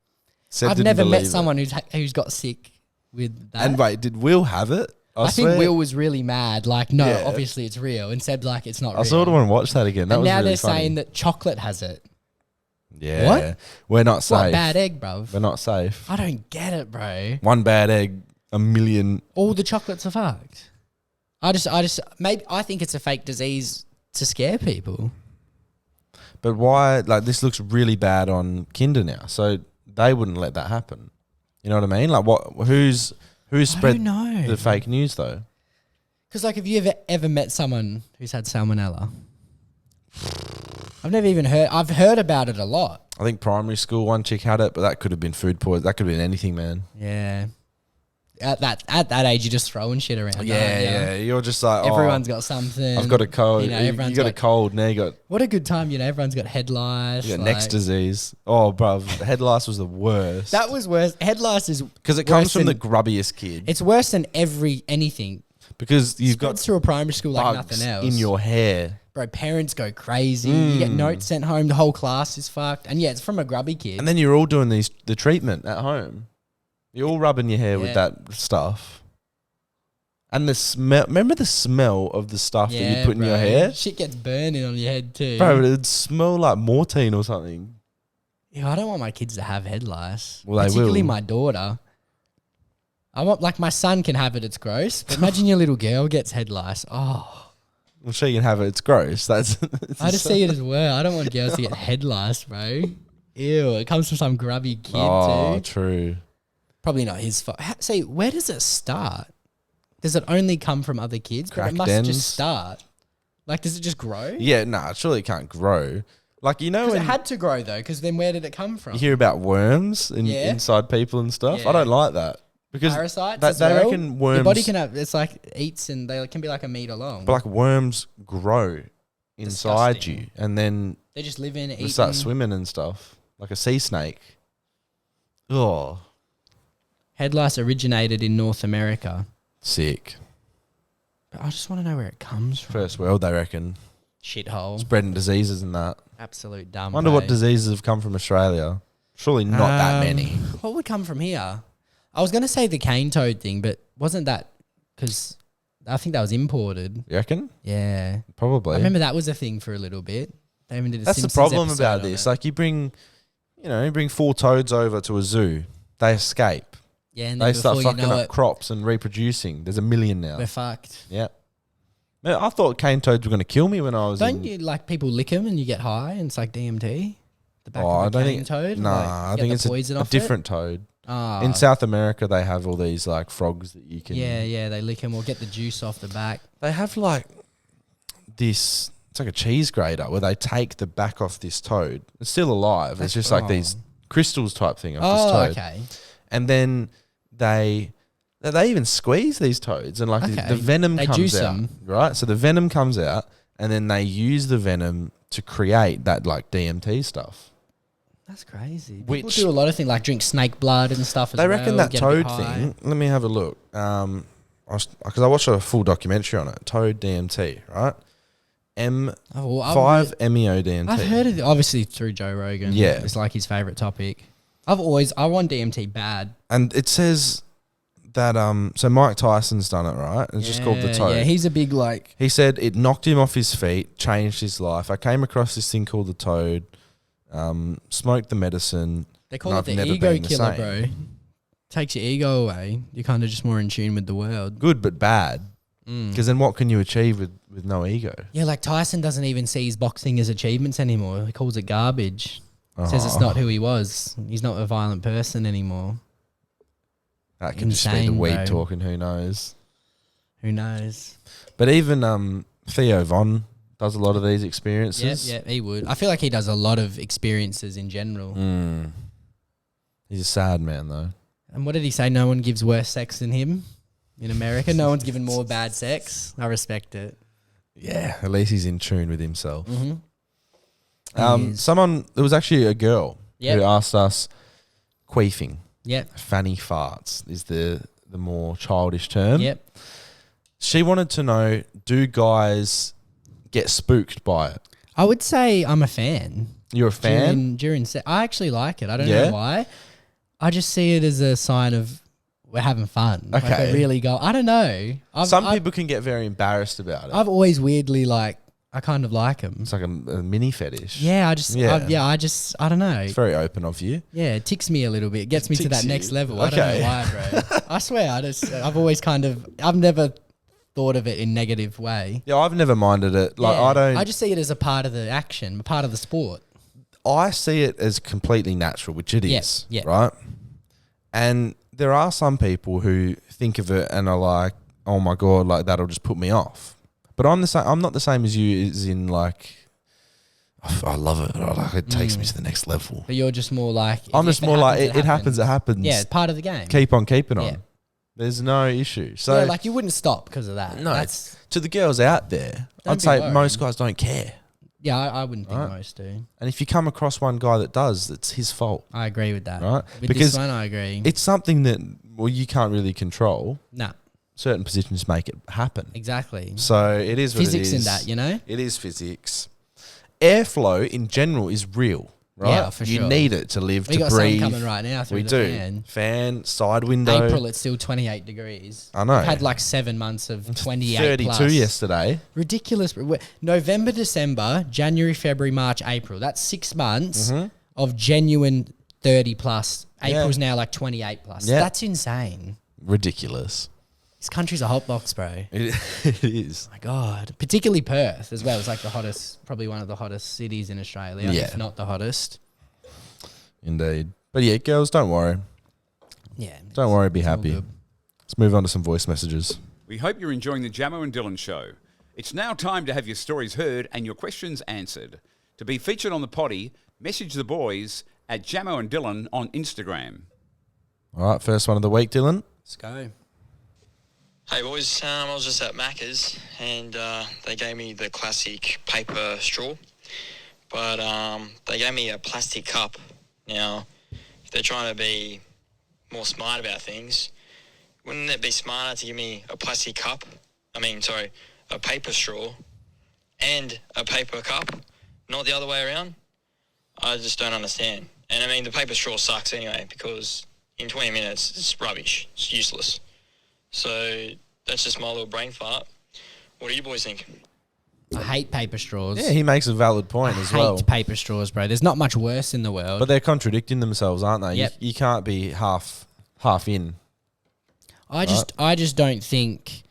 I've never met someone who's got sick with that. And wait, did Will have it? I think Will was really mad. Like, no, obviously it's real. And Seb's like, it's not real. I sort of want to watch that again. That and was now really they're funny. saying that chocolate has it. Yeah. What? We're not safe. What, bad egg, bruv? We're not safe. I don't get it, bro. One bad egg, a million. All the chocolates are fucked. I think it's a fake disease to scare people. But why? Like, this looks really bad on Kinder now. So they wouldn't let that happen. You know what I mean? Like, who's spread the fake news though? Because like, have you ever met someone who's had salmonella? I've never even heard. I've heard about it a lot. I think primary school one chick had it, but that could have been food poison. That could have been anything, man. Yeah. At that age, you're just throwing shit around. Yeah. You're just like, everyone's got something. I've got a cold. You know, you got a cold. Now you got. What a good time, you know. Everyone's got head lice. You got next disease. Oh, bruv, head lice was the worst. That was worse. Head lice is because it comes from the grubbiest kid. It's worse than anything. Because you've got through a primary school like bugs nothing else in your hair. Bro, parents go crazy. You get notes sent home. The whole class is fucked. And yeah, it's from a grubby kid. And then you're all doing the treatment at home. You're all rubbing your hair with that stuff. And the smell. Remember the smell of the stuff that you put in your hair? Shit gets burning on your head too. Bro, it'd smell like Mortine or something. Yeah, I don't want my kids to have head lice. Well, they particularly will. my daughter. I want, like, my son can have it. It's gross. But imagine your little girl gets head lice. Oh. Well, she can have it. It's gross. I just see it as well. I don't want girls to get head lice, bro. Ew. It comes from some grubby kid too. Oh, true. Probably not his fault. See, where does it start? Does it only come from other kids? But it must just start. Like, does it just grow? Yeah, nah, surely it can't grow. Like, you know, because it had to grow though. Because then where did it come from? You hear about worms inside people and stuff. Yeah. I don't like that because parasites. They reckon worms. Your body can have. It's like eats and they can be like a meter long. But like worms grow inside you, and then they just live in. They start swimming and stuff like a sea snake. Oh, head lice originated in North America. Sick. But I just want to know where it comes from. First world, they reckon. Shithole. Spreading diseases and that. Absolute dumb. Wonder what diseases have come from Australia. Surely not that many. What would come from here? I was going to say the cane toad thing, but wasn't that because I think that was imported? You reckon? Yeah. Probably. I remember that was a thing for a little bit. They even did a That's Simpsons the problem episode about on this. it. Like you bring 4 toads over to a zoo. They escape. Yeah, and then they start before fucking up crops and reproducing. There's 1 million now. We're fucked. Yeah. Man, I thought cane toads were going to kill me when I was Don't you like people lick them and you get high and it's like DMT? The back I of a don't cane think, toad? Nah, Like, I get think the it's poison a off different toad. Ah. In South America, they have all these like frogs that you can... Yeah, they lick them or get the juice off the back. They have like this... It's like a cheese grater where they take the back off this toad. It's still alive. It's just like these crystals type thing off this toad. Okay. And then they even squeeze these toads and like the venom They comes juice out. them. Right? So the venom comes out and then they use the venom to create that like DMT stuff. That's crazy. People Which- do a lot of things like drink snake blood and stuff as They well. reckon that get a bit toad high. thing... Let me have a look. Because I watched a full documentary on it. Toad DMT, right? 5-MeO DMT. I've heard of it, obviously through Joe Rogan. Yeah. It's like his favourite topic. I want DMT bad. And it says that so Mike Tyson's done it, right? It's just called the toad. Yeah, he's a big like... He said it knocked him off his feet, changed his life. I came across this thing called the toad, smoked the medicine. They call and it I've the never ego been the killer, same. bro. Takes your ego away. You're kind of just more in tune with the world. Good but bad. Because then what can you achieve with no ego? Yeah, like Tyson doesn't even see his boxing as achievements anymore. He calls it garbage. Says it's not who he was. He's not a violent person anymore. That could just be the Insane, weed bro. talking, who knows? Who knows? But even Theo Von does a lot of these experiences. Yeah, he would. I feel like he does a lot of experiences in general. He's a sad man, though. And what did he say? No one gives worse sex than him. in America. No one's given more bad sex. I respect it. Yeah, at least he's in tune with himself. Mm-hmm. He is. There was actually a girl Yep. who asked us queefing. Yep. Fanny farts is the more childish term. Yep. She wanted to know, do guys get spooked by it? I would say I'm a fan. You're a fan? I actually like it. I don't Yeah? know why. I just see it as a sign of we're having fun. Like Okay. I really go. I don't know. Some people can get very embarrassed about it. I've always weirdly I kind of like them. It's like a mini fetish. Yeah, I don't know. It's very open of you. Yeah, it ticks me a little bit. It gets me to Ticks that next you. level. I don't Okay. know why, bro. I swear, I've always I've never thought of it in negative way. Yeah, I've never minded it. Like Yeah. I just see it as a part of the action, a part of the sport. I see it as completely natural, which it is, yeah. right? And there are some people who think of it and are like, "Oh my god, like that'll just put me off." But I'm the same. I'm not the same as you. As in, like, I love it. Like it takes me to the next level. But you're just more like I'm just more like it happens. It happens. Yeah, it's part of the game. Keep on keeping on. Yeah. There's no issue. So yeah, like you wouldn't stop because of that. no, That's, to the girls out there, Don't I'd be say worried. most guys don't care. yeah, I wouldn't think Right. most do. And if you come across one guy that does, it's his fault. I agree with that. Right? With Because this one, I agree. It's something that you can't really control. Nah, Certain positions make it happen. exactly. So it is what Physics it is. in that, you know? It is physics. Airflow in general is real, right? Yeah, for you sure. need it to live, We to got breathe. sun coming right now through We the do. fan. Fan, side window. April, it's still 28 degrees. I know. We've had like 7 months of 28 32 plus. yesterday. Ridiculous. November, December, January, February, March, April. That's 6 months of genuine 30 plus. April's now like 28 plus. Yeah. That's insane. Ridiculous. This country's a hot box, bro. It is. My God. Particularly Perth as well. It's like the hottest, probably one of the hottest cities in Australia, Yeah. if not the hottest. Indeed. But yeah, girls, don't worry. Yeah. Don't worry, be it's all happy. good. Let's move on to some voice messages. We hope you're enjoying the Jamo and Dylan show. It's now time to have your stories heard and your questions answered. To be featured on the Poddy, message the boys at Jamo and Dylan on Instagram. All right, first one of the week, Dylan. Let's go. Hey boys, I was just at Macca's and they gave me the classic paper straw, but they gave me a plastic cup. Now, if they're trying to be more smart about things, wouldn't it be smarter to give me a plastic cup? A paper straw and a paper cup, not the other way around? I just don't understand. And I mean, the paper straw sucks anyway because in 20 minutes it's rubbish, it's useless. So that's just my little brain fart. What do you boys think? I hate paper straws. Yeah, he makes a valid point as well. I hate paper straws, bro. There's not much worse in the world. But they're contradicting themselves, aren't they? Yep. You can't be half in. I just don't think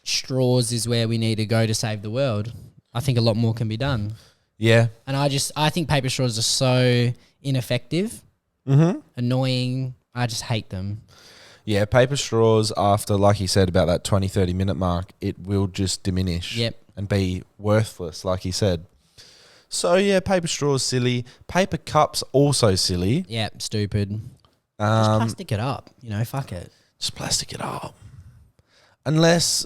straws is where we need to go to save the world. I think a lot more can be done. Yeah. And I think paper straws are so ineffective, annoying. I just hate them. Yeah, paper straws after, like you said, about that 20, 30 minute mark, it will just diminish and be worthless, like you said. So, yeah, paper straws silly. Paper cups also silly. Yeah, stupid. Just plastic it up. Fuck it. Just plastic it up. Unless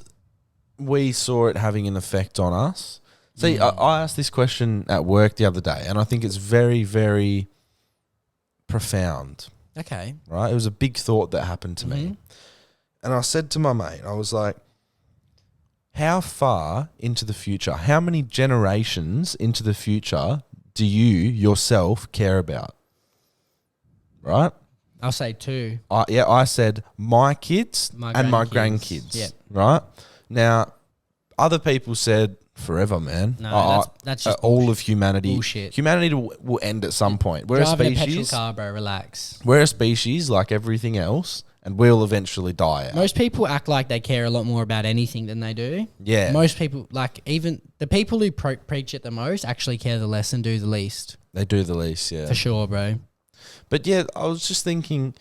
we saw it having an effect on us. See, I asked this question at work the other day, and I think it's very, very profound. Okay. Right? It was a big thought that happened to me. And I said to my mate, I was like, how far into the future, how many generations into the future do you yourself care about? Right? I'll say 2. I said my kids and my grandkids. Yeah. Right? Now, other people said forever, man. No, that's just all of humanity. bullshit. Humanity will end at some point. We're a Driving a petrol species. car, bro. Relax. We're a species like everything else, and we'll eventually die out. Most people act like they care a lot more about anything than they do. Yeah. Most people, like even the people who preach it the most, actually care the less and do the least. They do the least, yeah. For sure, bro. But yeah, I was just thinking,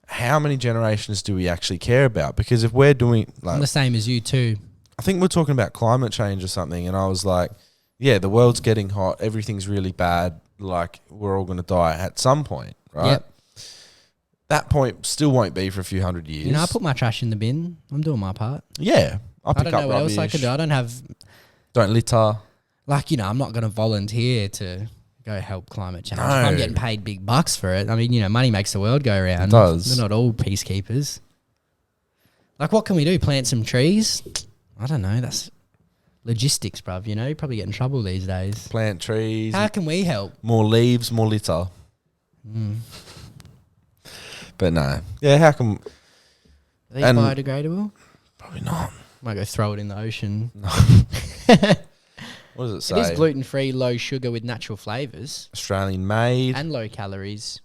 how many generations do we actually care about? Because if we're doing, I'm like, the same as you too. I think we're talking about climate change or something, and I was like, yeah, the world's getting hot, everything's really bad, like we're all going to die at some point, right? Yep. that point still won't be for a few hundred years. You know, I put my trash in the bin. I'm doing my part. Yeah. I I pick don't up know what rubbish. else I can do. I don't have, Don't litter. like, you know, I'm not going to volunteer to go help climate change. If I'm No. getting paid big bucks for it. I mean, you know, money makes the world go round. It does. They're not all peacekeepers. Like, what can we do? Plant some trees? I don't know. That's logistics, bruv. You know, you probably get in trouble these days. Plant trees. How can we help? More leaves, more litter. Mm. But no. Yeah, how come? Are they And- biodegradable? Probably not. Might go throw it in the ocean. What does it It say? is gluten-free, low sugar with natural flavours Australian made. and low calories.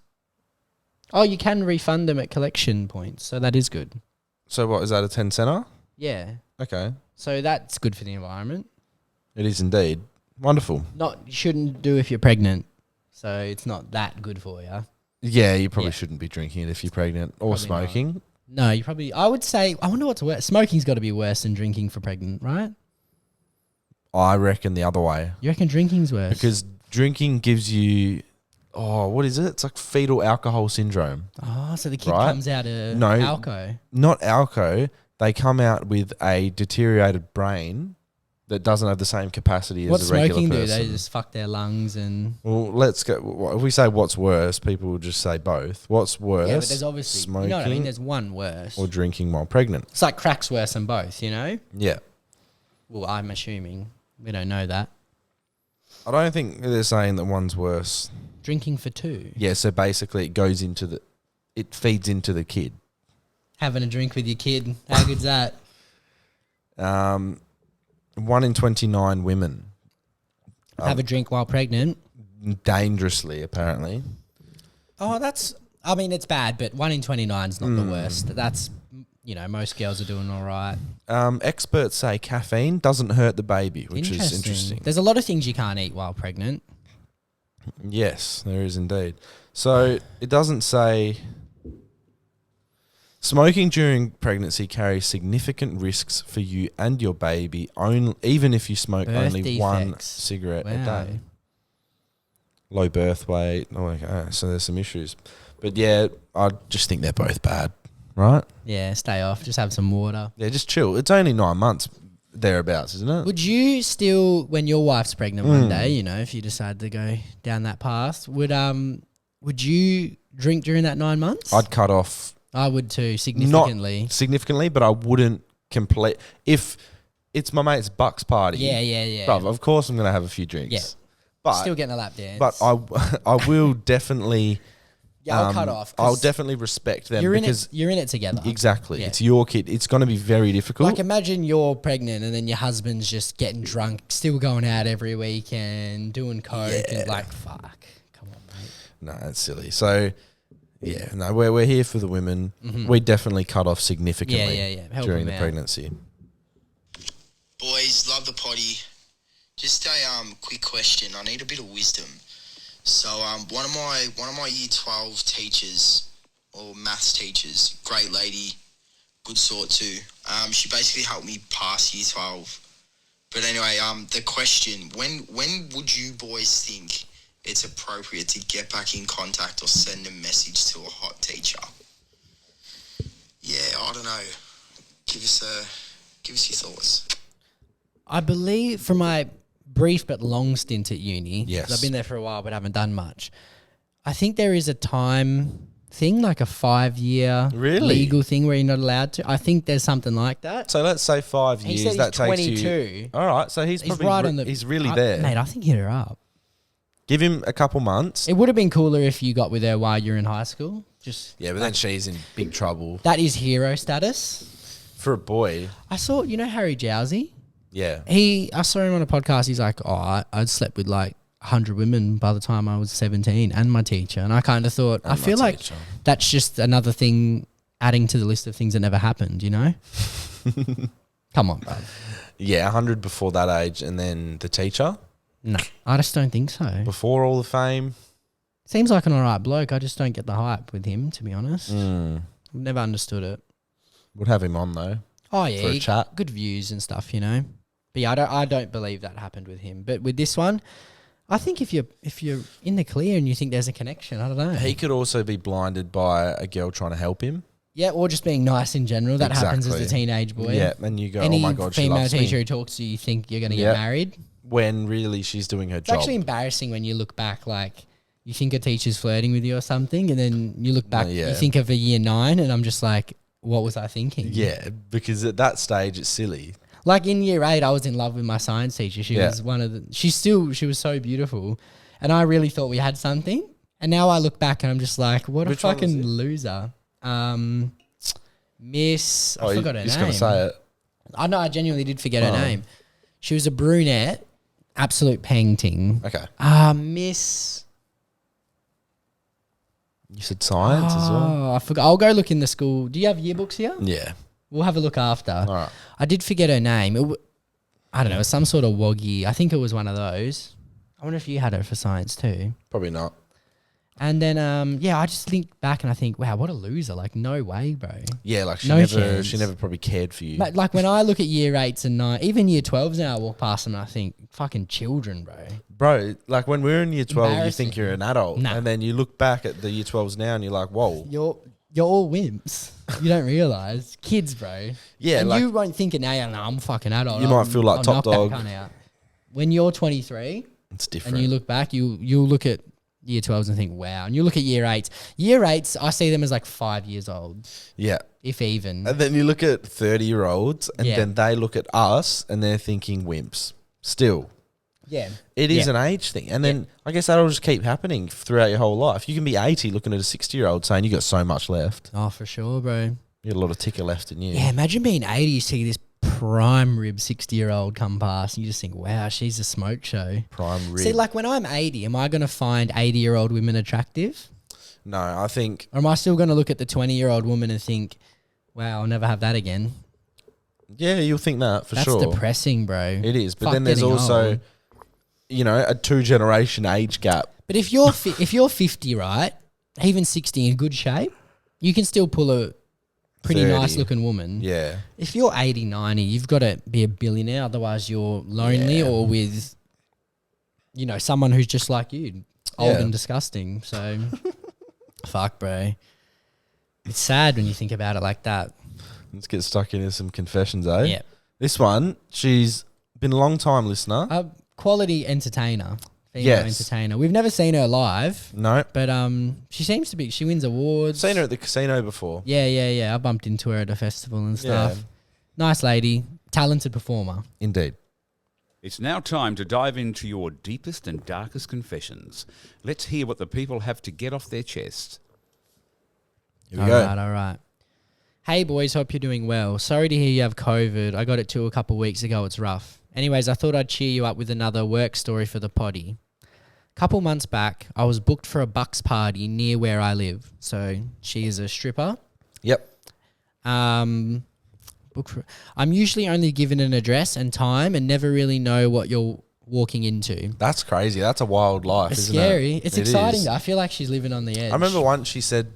Oh, you can refund them at collection points, so that is good. So what, is that a 10 center? Yeah. Okay. So that's good for the environment. It is indeed. Wonderful. You shouldn't do if you're pregnant. So it's not that good for you. Yeah, you probably Yeah. shouldn't be drinking it if you're pregnant or Probably not. smoking. No, you probably, I would say, I wonder what's worse. Smoking's got to be worse than drinking for pregnant, right? I reckon the other way. You reckon drinking's worse? Because drinking gives you, what is it? It's like fetal alcohol syndrome. Oh, so the kid Right? comes out of No. alco. Not alco. They come out with a deteriorated brain that doesn't have the same capacity What as a regular smoking do? person. They just fuck their lungs and... Well, let's go. If we say what's worse, people will just say both. What's worse? Yeah, but there's obviously, smoking you know what I mean? There's one worse. or drinking while pregnant. It's like crack's worse than both, you know? Yeah. Well, I'm assuming. We don't know that. I don't think they're saying that one's worse. Drinking for two. Yeah, so basically it goes into it feeds into the kid. Having a drink with your kid. How good's that? 1 in 29 women. Have a drink while pregnant. Dangerously, apparently. Oh, that's... I mean, it's bad, but 1 in 29 is not the worst. That's... You know, most girls are doing all right. Experts say caffeine doesn't hurt the baby, which is interesting. There's a lot of things you can't eat while pregnant. Yes, there is indeed. So it doesn't say... Smoking during pregnancy carries significant risks for you and your baby, even if you smoke Birth only one defects. cigarette a Wow. day. Low birth weight. Oh, okay. So there's some issues. But yeah, I just think they're both bad, right? Yeah, stay off. Just have some water. Yeah, just chill. It's only 9 months thereabouts, isn't it? Would you still, when your wife's pregnant one day, you know, if you decide to go down that path, would you drink during that 9 months? I'd cut off I would too, significantly. not significantly, but I wouldn't complete. If it's my mate's bucks party, Yeah. bruv, of course I'm going to have a few drinks. Yeah. But Still getting a lap dance. But I will definitely. yeah, I'll cut off. 'cause I'll definitely respect them you're because you're in it together. exactly, Yeah. it's your kid. It's going to be very difficult. Like imagine you're pregnant and then your husband's just getting drunk, still going out every weekend, doing coke, and like fuck. Come on, mate. No, it's silly. So yeah, no, we're here for the women. We definitely cut off significantly. Yeah. Help during them the out. pregnancy. Boys, love the potty. Just a quick question. I need a bit of wisdom. So one of my year 12 teachers or maths teachers, great lady, good sort too. She basically helped me pass year 12. But anyway, the question, when would you boys think it's appropriate to get back in contact or send a message to a hot teacher? Yeah, I don't know. Give us your thoughts. I believe from my brief but long stint at uni, 'cause Yes. I've been there for a while but haven't done much, I think there is a time thing, like a 5-year Really? legal thing where you're not allowed to. I think there's something like that. So let's say 5 He years. said he's that takes 22. you. All right, so he's probably right on the... he's really there. Mate, I think hit her up. Give him a couple months. It would have been cooler if you got with her while you're in high school. Just Yeah, but then she's in big trouble. that is hero status. For a boy, I saw, you know, Harry Jowsey? yeah. I saw him on a podcast. He's like, I'd slept with like 100 women by the time I was 17 and my teacher. And I kind of thought, I my feel like teacher. that's just another thing adding to the list of things that never happened, you know? Come on, bro. Yeah, 100 before that age and then the teacher. No, I just don't think so. Before all the fame. Seems like an alright bloke. I just don't get the hype with him, to be honest. Mm. I've never understood it. Would have him on though. Oh yeah, For a chat. good views and stuff, you know. But yeah, I don't believe that happened with him. But with this one, I think if you're in the clear and you think there's a connection, I don't know. He could also be blinded by a girl trying to help him. Yeah, or just being nice in general. That happens as a Exactly. teenage boy. Yeah, and you go, Any oh my God, she female loves teacher me. who talks to you, you think you're going to Yeah. get married. When really she's doing her It's job. actually embarrassing when you look back, like you think a teacher's flirting with you or something, and then you look back, yeah. you think of a year 9, and I'm just like, what was I thinking? Yeah, because at that stage it's silly. Like in year 8, I was in love with my science teacher. She Yeah. was she was so beautiful, and I really thought we had something. And now I look back and I'm just like, what Which a one was fucking it? loser. Miss, I Oh, forgot her you're name. just going to say it. I know, I genuinely did forget her Oh. name. She was a brunette, absolute painting. Okay. Miss. You said science as well? Oh, I forgot. I'll go look in the school. Do you have yearbooks here? Yeah. We'll have a look after. All right. I did forget her name. I don't know, it was some sort of woggy. I think it was one of those. I wonder if you had it for science too. Probably not. And then, I just think back and I think, wow, what a loser. Like, no way, bro. Yeah, like No she chance. never probably cared for you. Like when I look at year 8s and 9, even year 12s now, I walk past them and I think, fucking children, bro. Bro, like when we're in year 12, you Embarrassing. think you're an adult. Nah. And then you look back at the year 12s now and you're like, whoa. You're all wimps. You don't realise. Kids, bro. Yeah, and like you won't think it now, you're like, I'm a fucking adult. You might feel like I'll top knock that dog. cunt out. When you're 23 it's different. and you look back, you'll look at year 12s and think, wow. And you look at year 8s. Year 8s, I see them as like 5 years old, yeah. if even. And then you look at 30-year-olds and Yeah. then they look at us and they're thinking wimps. Still. Yeah. It is Yeah. an age thing. And then I guess that'll just keep happening throughout your whole life. You can be 80 looking at a 60-year-old saying you got so much left. Oh, for sure, bro. You got a lot of ticker left in you. Yeah, imagine being 80, you see this prime rib 60-year-old come past, and you just think, wow, she's a smoke show. Prime rib. See, like when I'm 80, am I going to find 80-year-old women attractive? No, I think, Or am I still going to look at the 20-year-old woman and think, wow, I'll never have that again? yeah, you'll think that for That's sure. depressing, bro. It is. But Fuck then there's getting also, old. a 2-generation age gap. But if you're if you're 50, right, even 60 in good shape, you can still pull a pretty 30. nice-looking woman. Yeah. If you're 80, 90, you've got to be a billionaire, otherwise you're lonely Yeah. or with, someone who's just like you, old Yeah. and disgusting. So, fuck, bro. It's sad when you think about it like that. Let's get stuck into some confessions, eh? Yeah. This one, she's been a long time listener. A quality entertainer, female Yes. entertainer. We've never seen her live, No. but she seems to be. She wins awards. Seen her at the casino before. Yeah. I bumped into her at a festival and stuff. Yeah. Nice lady, talented performer. Indeed. It's now time to dive into your deepest and darkest confessions. Let's hear what the people have to get off their chest. Here we go. All right. Hey boys, hope you're doing well. Sorry to hear you have COVID. I got it too a couple of weeks ago. It's rough. Anyways, I thought I'd cheer you up with another work story for the Poddy. Couple months back, I was booked for a bucks party near where I live. So she is a stripper. Yep. I'm usually only given an address and time and never really know what you're walking into. That's crazy. That's a wild life, It's isn't scary. it? It's It exciting is. though. I feel like she's living on the edge. I remember once she said,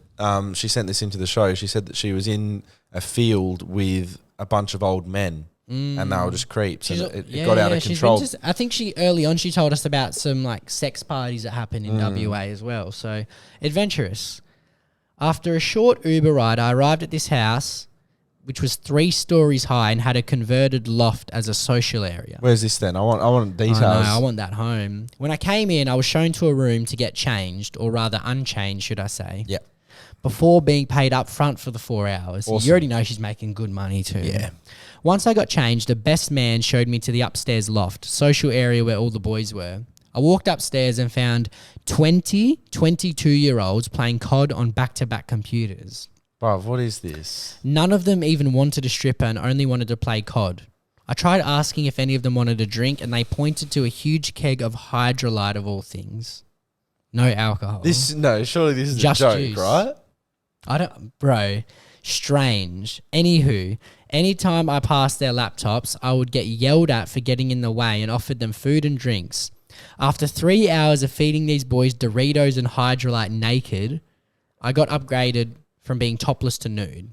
she sent this into the show, she said that she was in a field with a bunch of old men and they were just creeps and it got out of she's control. been I think early on she told us about some like sex parties that happen in WA as well. So adventurous. After a short Uber ride, I arrived at this house, which was 3 stories high and had a converted loft as a social area. Where's this then? I want details. I want that home. When I came in, I was shown to a room to get changed, or rather unchanged, should I say. Yeah. Before being paid up front for the 4 hours. Awesome. You already know she's making good money too. Yeah. Once I got changed, the best man showed me to the upstairs loft, social area where all the boys were. I walked upstairs and found 20 22-year-olds playing COD on back-to-back computers. Bruv, what is this? None of them even wanted a stripper and only wanted to play COD. I tried asking if any of them wanted a drink and they pointed to a huge keg of Hydrolite of all things. No alcohol. Surely this is Just a joke, juice. right? Bro, strange. Anywho, anytime I passed their laptops, I would get yelled at for getting in the way and offered them food and drinks. After 3 hours of feeding these boys Doritos and Hydrolite naked, I got upgraded from being topless to nude.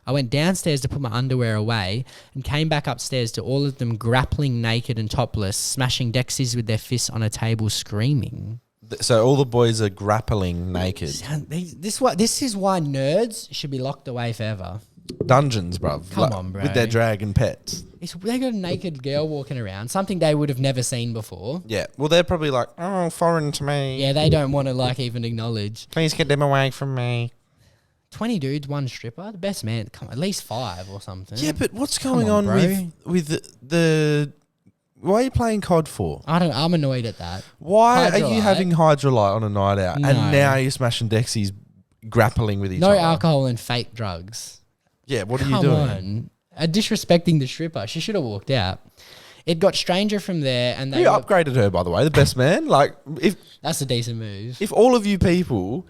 I went downstairs to put my underwear away and came back upstairs to all of them grappling naked and topless, smashing Dexies with their fists on a table, screaming. So all the boys are grappling naked. This is why nerds should be locked away forever. Dungeons, bruv. Come on, bro. With their dragon pets. They got a naked girl walking around, something they would have never seen before. Yeah. Well, they're probably like, oh, foreign to me. Yeah, they don't want to like even acknowledge. Please get them away from me. 20 dudes, one stripper, the best man. Come on, at least 5 or something. Yeah, but what's going on, on bro. with the why are you playing COD for? I'm annoyed at that. Why are you Hydrolite. having Hydrolite on a night out? No. And now you're smashing Dexies grappling with each No other? alcohol and fake drugs. Yeah, what are you Come doing? on. Disrespecting the stripper. She should have walked out. It got stranger from there, and Who upgraded her, by the way? The best man? Like, that's a decent move. if all of you people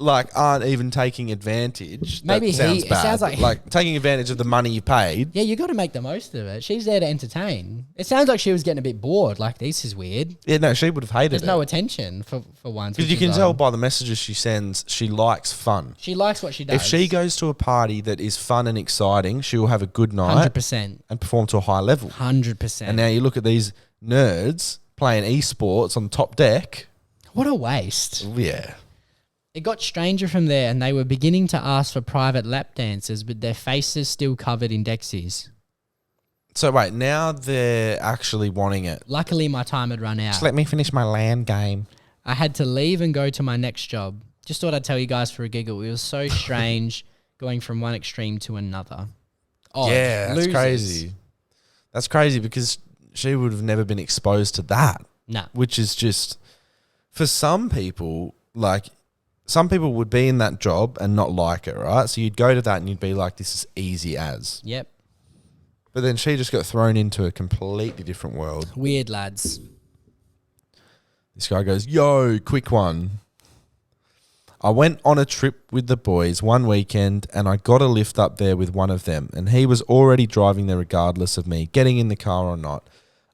like aren't even taking advantage, Maybe that sounds it bad. sounds like taking advantage of the money you paid. Yeah, you got to make the most of it. She's there to entertain. It sounds like she was getting a bit bored. Like, this is weird. Yeah, no, she would have hated There's it. no attention for once. Because you can tell by the messages she sends, she likes fun. She likes what she does. If she goes to a party that is fun and exciting, she will have a good night 100%. and perform to a high level. 100%. And now you look at these nerds playing esports on top deck. What a waste. Yeah. It got stranger from there, and they were beginning to ask for private lap dances with their faces still covered in Dexies. So wait, now they're actually wanting it. Luckily, my time had run out. Just let me finish my LAN game. I had to leave and go to my next job. Just thought I'd tell you guys for a giggle. It was so strange going from one extreme to another. Oh, Yeah, that's losers. crazy. That's crazy because she would have never been exposed to that. Nah. Which is just, for some people, like, some people would be in that job and not like it, right? So you'd go to that and you'd be like, this is easy as. Yep. But then she just got thrown into a completely different world. Weird lads. This guy goes, yo, quick one. I went on a trip with the boys one weekend and I got a lift up there with one of them and he was already driving there regardless of me getting in the car or not.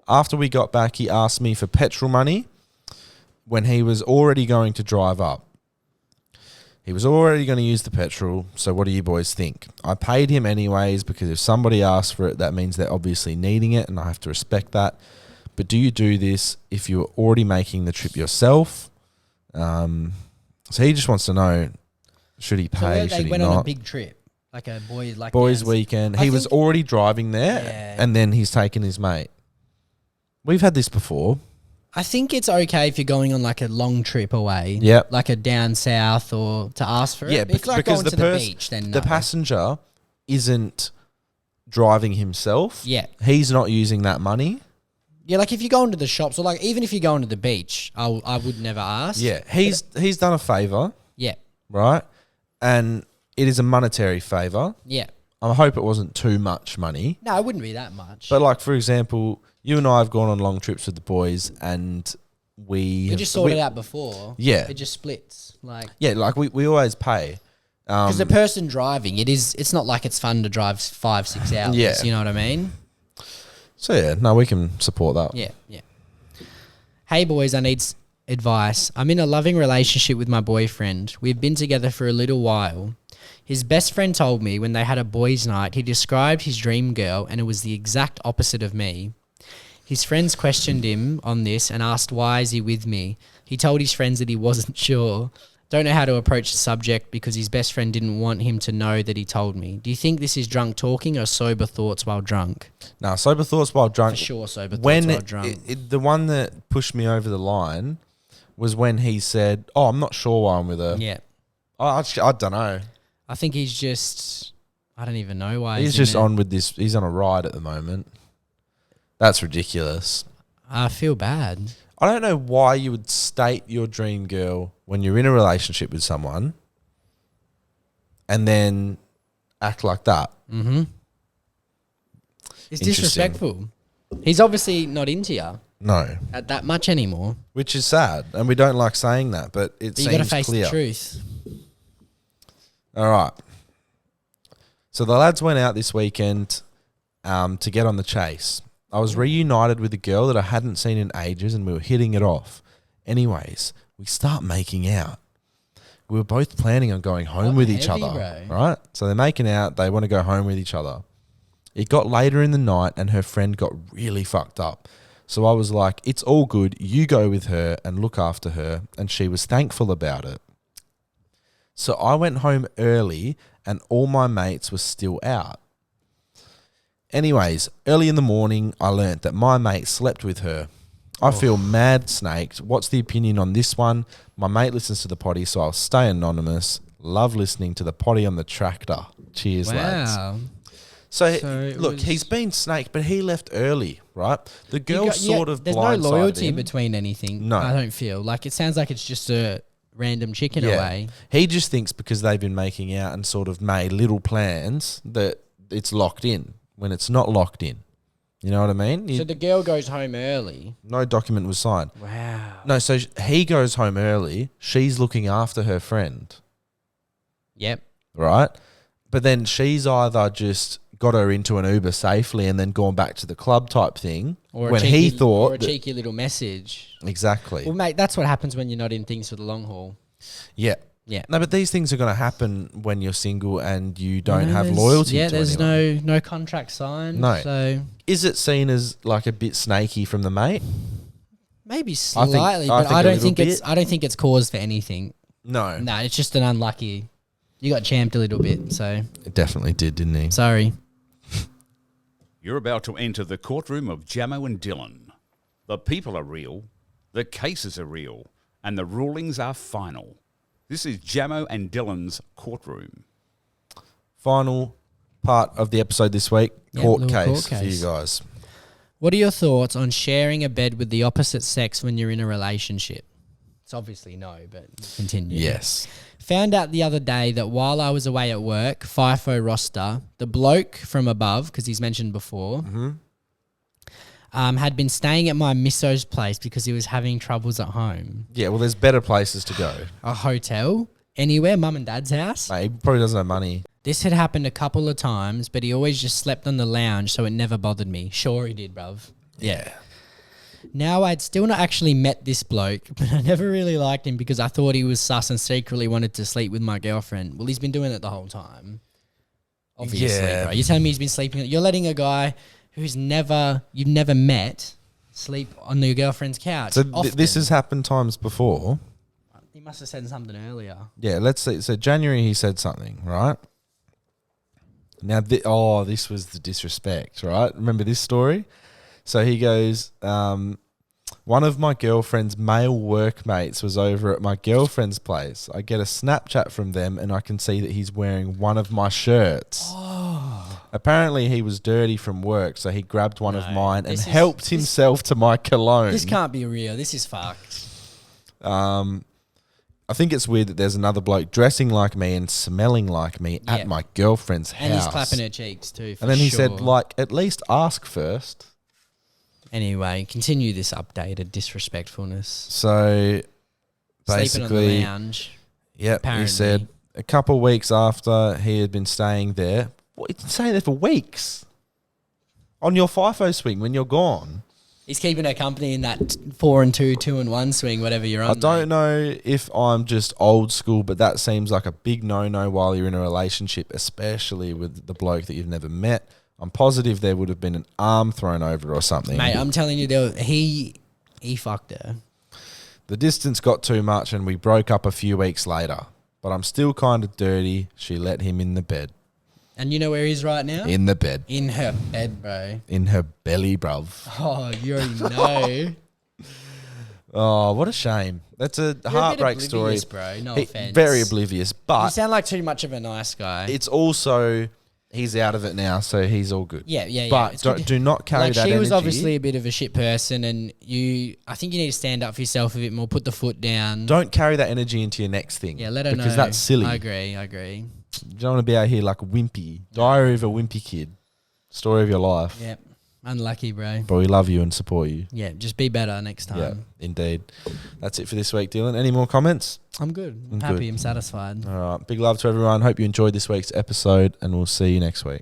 After we got back, he asked me for petrol money when he was already going to drive up. He was already going to use the petrol, so what do you boys think? I paid him anyways because if somebody asks for it, that means they're obviously needing it and I have to respect that. But do you do this if you're already making the trip yourself? So he just wants to know, should he pay, should he went on a not? big trip. Like a boys Boys weekend. He was think- already driving there Yeah. and then he's taken his mate. We've had this before. I think it's okay if you're going on like a long trip away. Yep. Like a down south or to ask for Yeah, it. If you're like because going to the beach, then no. the passenger isn't driving himself. Yeah. He's not using that money. Yeah, like if you go into the shops or like even if you go into the beach, I would never ask. Yeah, he's done a favour, Yeah. right? And it is a monetary favour. Yeah. I hope it wasn't too much money. No, it wouldn't be that much. But like, for example, you and I have gone on long trips with the boys and we just sorted it out before. Yeah. It just splits. Like Yeah, like we always pay. because the person driving, it's not like it's fun to drive 5-6 hours. Yeah. You know what I mean? So yeah, no, we can support that. Yeah, yeah. Hey boys, I need advice. I'm in a loving relationship with my boyfriend. We've been together for a little while. His best friend told me when they had a boys' night, he described his dream girl and it was the exact opposite of me. His friends questioned him on this and asked why is he with me. He told his friends that he wasn't sure. Don't know how to approach the subject because his best friend didn't want him to know that he told me. Do you think this is drunk talking or sober thoughts while drunk? No, sober thoughts while drunk. For sure, sober thoughts When while drunk. the one that pushed me over the line was when he said, "Oh, I'm not sure why I'm with her." Yeah. I don't know. I think he's just... I don't even know why He's in just there. on with this. He's on a ride at the moment. That's ridiculous. I feel bad. I don't know why you would state your dream girl when you're in a relationship with someone and then act like that. Mm-hmm. It's Interesting. disrespectful. He's obviously not into you No, at that much anymore. which is sad. And we don't like saying that, but it But you got to seems face clear. the truth. All right. So the lads went out this weekend to get on the chase. I was reunited with a girl that I hadn't seen in ages and we were hitting it off. Anyways, we start making out. we were both planning on going home Hot with and each heavy, other, bro. right? So they're making out. They want to go home with each other. It got later in the night and her friend got really fucked up. So I was like, it's all good. You go with her and look after her. And she was thankful about it. So I went home early and all my mates were still out. Anyways, early in the morning, I learnt that my mate slept with her. I feel mad snaked. What's the opinion on this one? My mate listens to the Poddy, so I'll stay anonymous. Love listening to the Poddy on the tractor. Cheers, lads. Wow. So it look, was- he's been snaked, but he left early, right? The girl sort of There's no blindsided loyalty him. between anything. No. I don't feel like it sounds like it's just a random chick in a way. He just thinks because they've been making out and sort of made little plans that it's locked in when it's not locked in. You know what I mean? So the girl goes home early. No document was signed. Wow. No, so he goes home early. She's looking after her friend, Yep. right? But then she's either just got her into an Uber safely and then gone back to the club type thing. Or when a cheeky, he thought or a that- cheeky little message. Exactly. Well, mate, that's what happens when you're not in things for the long haul. Yeah. Yeah. No, but these things are going to happen when you're single and you don't have There's- loyalty Yeah, to there's anyone. no contract signed. No. So Is it seen as like a bit snaky from the mate? maybe I slightly, think but a I don't little think it's bit. I don't think it's cause for anything. No. No, it's just an unlucky. You got champed a little bit, so It definitely did, didn't he? sorry. You're about to enter the courtroom of Jamo and Dylan. The people are real, the cases are real, and the rulings are final. This is Jamo and Dylan's courtroom. Final part of the episode this week, Yeah, court little case court for case. you guys. What are your thoughts on sharing a bed with the opposite sex when you're in a relationship? It's obviously no, but continue. Yes. Found out the other day that while I was away at work, FIFO roster, the bloke from above, because he's mentioned before, had been staying at my misso's place because he was having troubles at home. Yeah, well, there's better places to go. A hotel, anywhere, mum and dad's house. Mate, he probably doesn't have money. This had happened a couple of times, but he always just slept on the lounge, so it never bothered me. Sure he did, bruv. Yeah. Now, I'd still not actually met this bloke, but I never really liked him because I thought he was sus and secretly wanted to sleep with my girlfriend. Well, he's been doing it the whole time. Obviously, Yeah. bro. You're telling me he's been sleeping. You're letting a guy who's you've never met sleep on your girlfriend's couch. So often. this has happened times before. He must have said something earlier. Yeah, let's see. So January he said something, right? Now, this was the disrespect, right? Remember this story? So he goes, one of my girlfriend's male workmates was over at my girlfriend's place. I get a Snapchat from them and I can see that he's wearing one of my shirts. Apparently he was dirty from work, so he grabbed one of No, mine and this is- helped this- himself to my cologne. This can't be real. This is fucked. I think it's weird that there's another bloke dressing like me and smelling like me Yeah. at my girlfriend's house. And he's clapping her cheeks too. And then he said, sure. like, at least ask first. Anyway, continue this updated disrespectfulness. So Sleeping on the basically, lounge. yep, he apparently. said a couple weeks after he had been staying there. What, he's been staying there for weeks on your FIFO swing when you're gone. He's keeping her company in that 4 and 2, 2 and 1 swing, whatever you're on. I don't know if I'm just old school, but that seems like a big no-no while you're in a relationship, especially with the bloke that you've never met. I'm positive there would have been an arm thrown over or something. Mate, I'm telling you, he fucked her. The distance got too much and we broke up a few weeks later. But I'm still kind of dirty. She let him in the bed. And you know where he's right now? In the bed. In her bed, bro. In her belly, bruv. Oh, you already know. Oh, what a shame. That's a You're a bit heartbreak story. oblivious, bro. No He- offense. Very oblivious. You But sound like too much of a nice guy. it's also, he's out of it now, so he's all good. Yeah. But It's good. do not carry Like, that she energy. was obviously a bit of a shit person, and I think you need to stand up for yourself a bit more, put the foot down. Don't carry that energy into your next thing. Yeah, let her know. Because that's silly. I agree. You don't want to be out here like a wimpy. Diary of a wimpy kid. Story of your life. Yep. Unlucky, bro. But we love you and support you. Yeah, just be better next time. Yeah, indeed. That's it for this week, Dylan. Any more comments? I'm good. I'm Good. happy. I'm satisfied. All right. Big love to everyone. Hope you enjoyed this week's episode, and we'll see you next week.